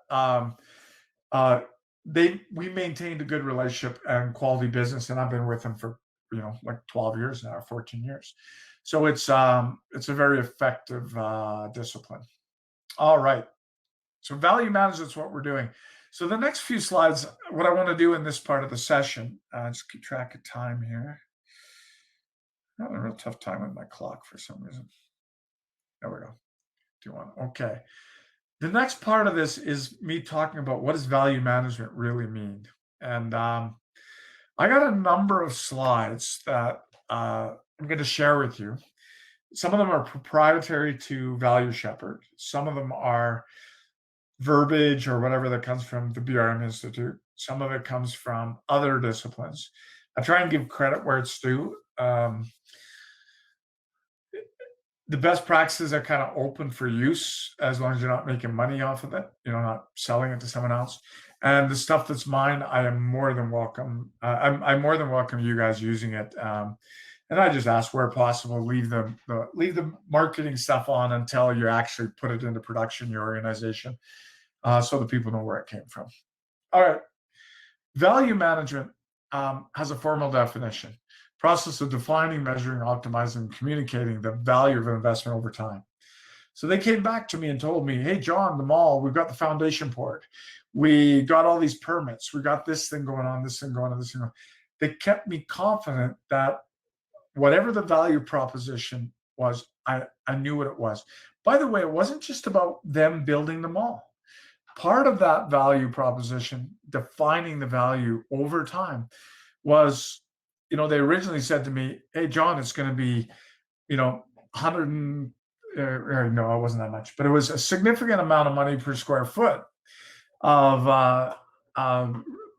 Speaker 2: We maintained a good relationship and quality business, and I've been with them for like 12 years now, 14 years. So it's a very effective discipline. All right. So value management is what we're doing. So the next few slides, what I want to do in this part of the session, just keep track of time here. I'm having a real tough time with my clock for some reason. There we go. Okay. The next part of this is me talking about what does value management really mean. And I got a number of slides that I'm going to share with you. Some of them are proprietary to Value Shepherd. Some of them are verbiage or whatever that comes from the BRM Institute. Some of it comes from other disciplines. I try and give credit where it's due. The best practices are kind of open for use as long as you're not making money off of it, not selling it to someone else. And the stuff that's mine, I am more than welcome. I'm more than welcome you guys using it. And I just ask where possible, leave the marketing stuff on until you actually put it into production, your organization, so the people know where it came from. All right. Value management has a formal definition. Process of defining, measuring, optimizing, communicating the value of an investment over time. So they came back to me and told me, hey, John, the mall, we've got the foundation poured. We got all these permits. We got this thing going on, this thing going on, this thing going on. They kept me confident that whatever the value proposition was, I knew what it was. By the way, it wasn't just about them building the mall. Part of that value proposition, defining the value over time, was, they originally said to me, hey, John, it's going to be, 100 and, no, it wasn't that much, but it was a significant amount of money per square foot of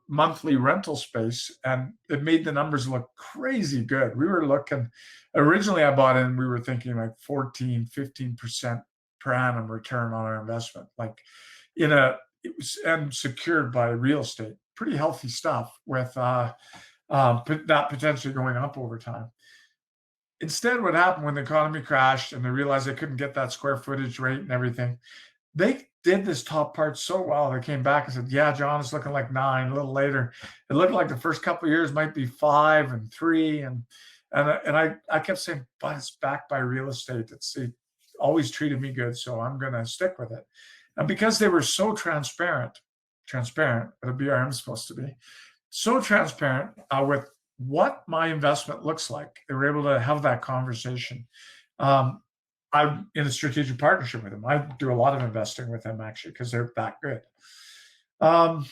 Speaker 2: monthly rental space. And it made the numbers look crazy good. We were looking, originally I bought in, we were thinking like 14, 15% per annum return on our investment. Like it was and secured by real estate, pretty healthy stuff with that potentially going up over time. Instead, what happened when the economy crashed and they realized they couldn't get that square footage rate and everything, they did this top part so well. They came back and said, yeah, John, it's looking like 9. A little later, it looked like the first couple of years might be 5 and 3. And I kept saying, but it's backed by real estate. It always treated me good, so I'm going to stick with it. And because they were so transparent, but a BRM is supposed to be, so transparent with what my investment looks like, they were able to have that conversation. I'm in a strategic partnership with them. I do a lot of investing with them, actually, because they're that good. The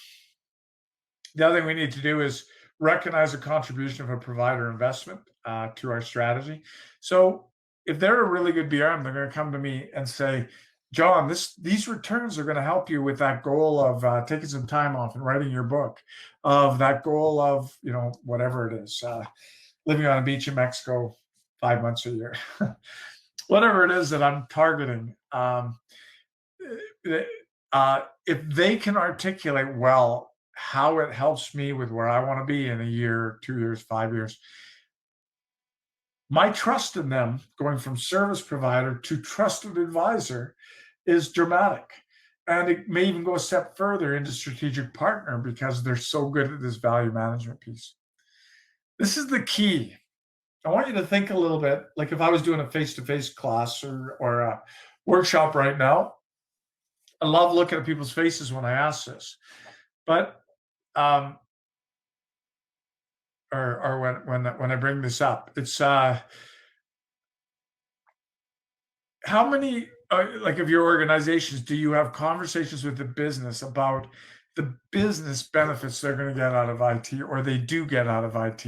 Speaker 2: other thing we need to do is recognize the contribution of a provider investment to our strategy. So if they're a really good BRM, they're going to come to me and say, John, these returns are going to help you with that goal of taking some time off and writing your book, of that goal of, whatever it is, living on a beach in Mexico 5 months a year, whatever it is that I'm targeting. If they can articulate well how it helps me with where I want to be in a year, 2 years, 5 years, my trust in them going from service provider to trusted advisor is dramatic. And it may even go a step further into strategic partner because they're so good at this value management piece. This is the key. I want you to think a little bit, like if I was doing a face-to-face class or a workshop right now, I love looking at people's faces when I ask this. But or when I bring this up, it's how many of your organizations do you have conversations with the business about the business benefits they're going to get out of IT, or they do get out of IT,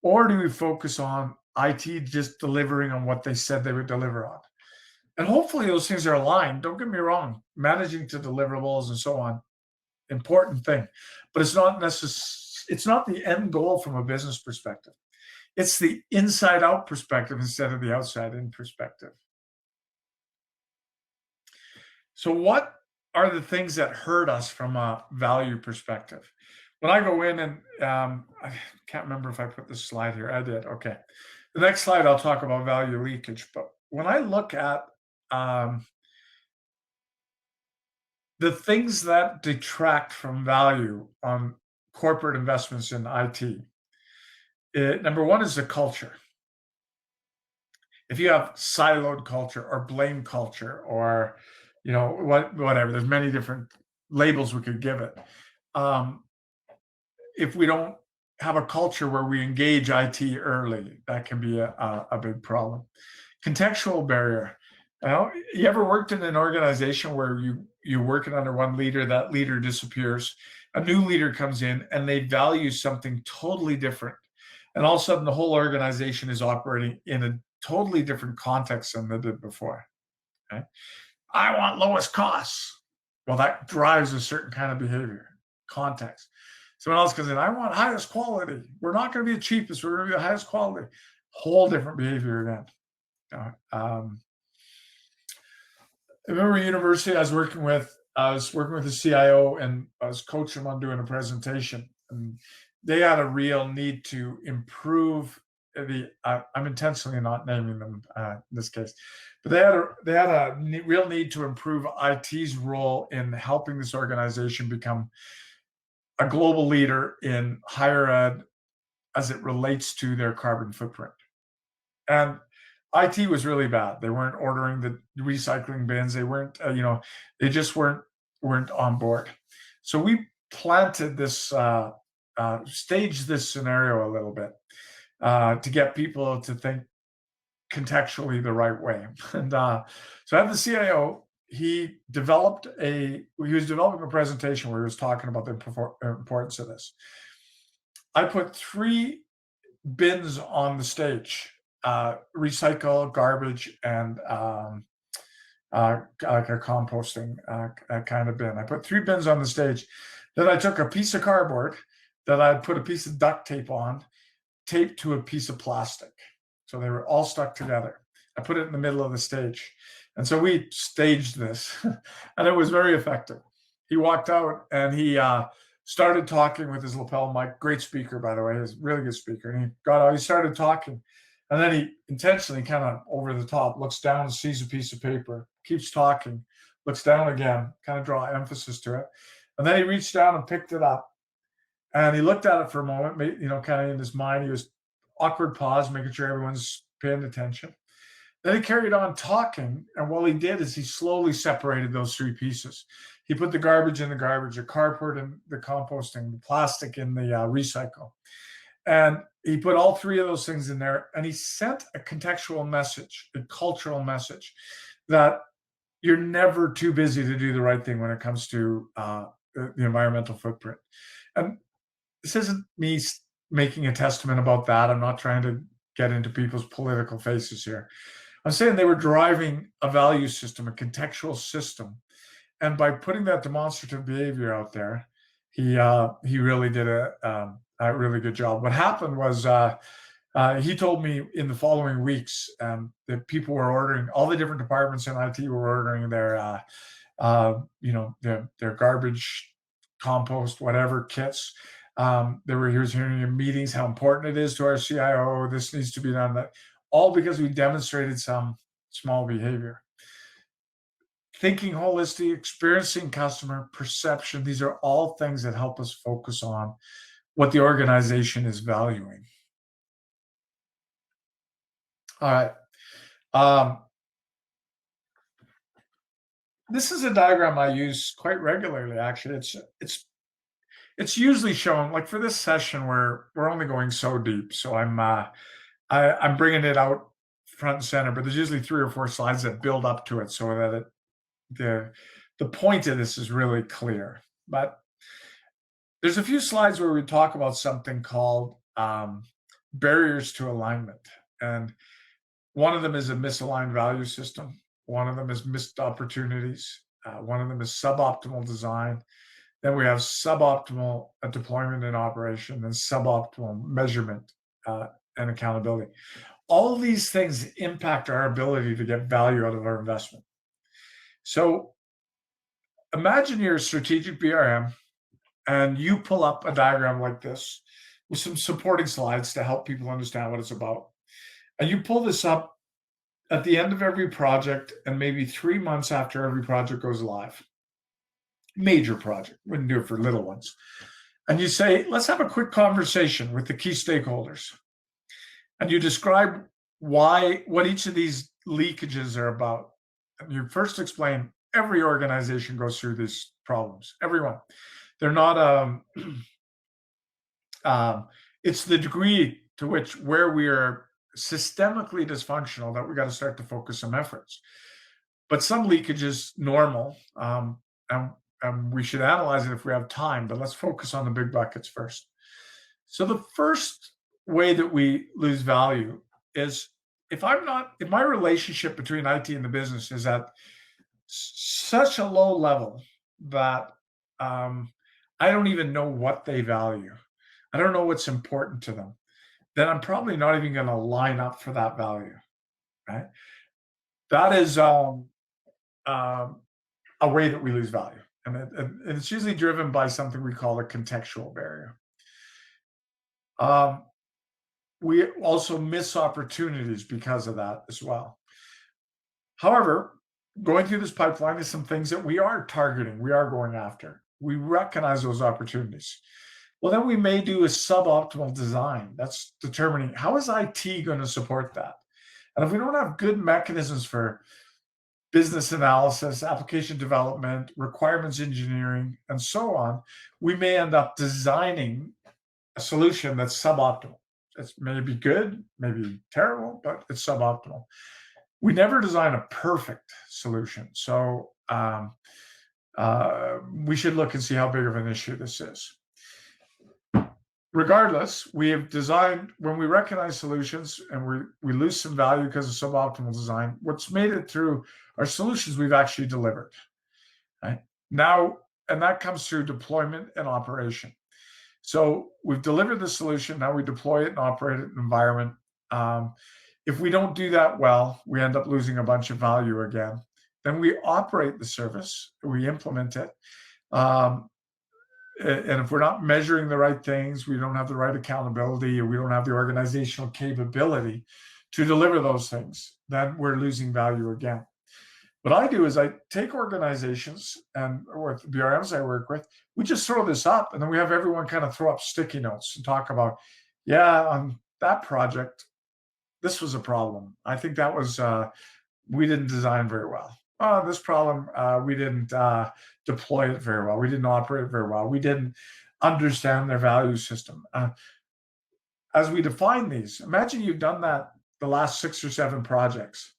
Speaker 2: or do we focus on IT just delivering on what they said they would deliver on? And hopefully those things are aligned. Don't get me wrong, managing to deliverables and so on, important thing, but it's not the end goal from a business perspective. It's the inside out perspective instead of the outside in perspective. So what are the things that hurt us from a value perspective? When I go in and I can't remember if I put this slide here. I did. Okay. The next slide, I'll talk about value leakage. But when I look at the things that detract from value on corporate investments in IT, number one is the culture. If you have siloed culture or blame culture or whatever, there's many different labels we could give it. If we don't have a culture where we engage IT early, that can be a big problem. Contextual barrier. You ever worked in an organization where you're working under one leader, that leader disappears, a new leader comes in and they value something totally different. And all of a sudden the whole organization is operating in a totally different context than they did before. Okay? I want lowest costs. Well, that drives a certain kind of behavior, context. Someone else comes in, I want highest quality. We're not going to be the cheapest. We're going to be the highest quality. Whole different behavior again. I remember university I was working with the CIO, and I was coaching them on doing a presentation. And they had a real need to improve I'm intentionally not naming them in this case, but they had a real need to improve IT's role in helping this organization become a global leader in higher ed as it relates to their carbon footprint. And IT was really bad. They weren't ordering the recycling bins. They weren't, they just weren't on board. So we planted this, staged this scenario a little bit to get people to think contextually the right way. And so I had the CIO. He was developing a presentation where he was talking about the importance of this. I put 3 bins on the stage: recycle, garbage, and like a composting kind of bin. I put 3 bins on the stage. Then I took a piece of cardboard that I put a piece of duct tape on, taped to a piece of plastic. So they were all stuck together. I put it in the middle of the stage. And so we staged this, and it was very effective. He walked out and he started talking with his lapel mic. Great speaker, by the way. He's a really good speaker. And he got out, he started talking. And then he intentionally, kind of over the top, looks down and sees a piece of paper, keeps talking, looks down again, kind of draw emphasis to it. And then he reached down and picked it up. And he looked at it for a moment, kind of in his mind. He was awkward pause, making sure everyone's paying attention. Then he carried on talking. And what he did is he slowly separated those 3 pieces. He put the garbage in the garbage, the cardboard in the composting, the plastic in the recycle. And he put all 3 of those things in there, and he sent a contextual message, a cultural message, that you're never too busy to do the right thing when it comes to the environmental footprint. And this isn't me making a testament about that. I'm not trying to get into people's political faces here. I'm saying they were driving a value system, a contextual system. And by putting that demonstrative behavior out there, he really did a really good job. What happened was he told me in the following weeks that people were ordering, all the different departments in IT were ordering their garbage, compost, whatever kits. He was hearing in meetings how important it is to our CIO. This needs to be done. That all because we demonstrated some small behavior. Thinking holistic, experiencing customer perception. These are all things that help us focus on what the organization is valuing. All right. This is a diagram I use quite regularly. Actually, it's usually shown, like for this session, we're only going so deep. So I'm bringing it out front and center, but there's usually 3 or 4 slides that build up to it so that the point of this is really clear. But there's a few slides where we talk about something called barriers to alignment. And one of them is a misaligned value system. One of them is missed opportunities. One of them is suboptimal design. Then we have suboptimal deployment and operation, and suboptimal measurement and accountability. All of these things impact our ability to get value out of our investment. So imagine you're a strategic BRM and you pull up a diagram like this with some supporting slides to help people understand what it's about. And you pull this up at the end of every project and maybe 3 months after every project goes live. Major project, wouldn't do it for little ones. And you say, let's have a quick conversation with the key stakeholders. And you describe what each of these leakages are about. And you first explain every organization goes through these problems, everyone. They're not, it's the degree to which where we are systemically dysfunctional that we got to start to focus some efforts. But some leakage is normal, and we should analyze it if we have time, but let's focus on the big buckets first. So the first way that we lose value is if my relationship between IT and the business is at such a low level that I don't even know what they value. I don't know what's important to them. Then I'm probably not even going to line up for that value, right? That is um, a way that we lose value. And it's usually driven by something we call a contextual barrier. We also miss opportunities because of that as well. However, going through this pipeline is some things that we are targeting, we are going after. We recognize those opportunities. Well, then we may do a suboptimal design. That's determining how is IT going to support that? And if we don't have good mechanisms for business analysis, application development, requirements engineering, and so on, we may end up designing a solution that's suboptimal. It's maybe good, maybe terrible, but it's suboptimal. We never design a perfect solution. So we should look and see how big of an issue this is. Regardless, we have designed, when we recognize solutions and we lose some value because of suboptimal design, what's made it through our solutions we've actually delivered. Right? Now, and that comes through deployment and operation. So we've delivered the solution, now we deploy it and operate it in an environment. If we don't do that well, we end up losing a bunch of value again. Then we operate the service, we implement it. And if we're not measuring the right things, we don't have the right accountability, or we don't have the organizational capability to deliver those things, then we're losing value again. What I do is I take organizations and with BRMs I work with, we just throw this up and then we have everyone kind of throw up sticky notes and talk about, yeah, on that project, this was a problem. I think that was, we didn't design very well. Oh, this problem, we didn't deploy it very well. We didn't operate it very well. We didn't understand their value system. As we define these, imagine you've done that the last 6 or 7 projects,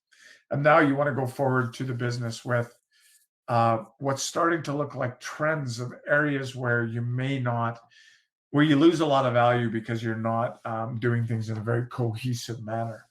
Speaker 2: and now you want to go forward to the business with what's starting to look like trends of areas where you may not, where you lose a lot of value because you're not doing things in a very cohesive manner.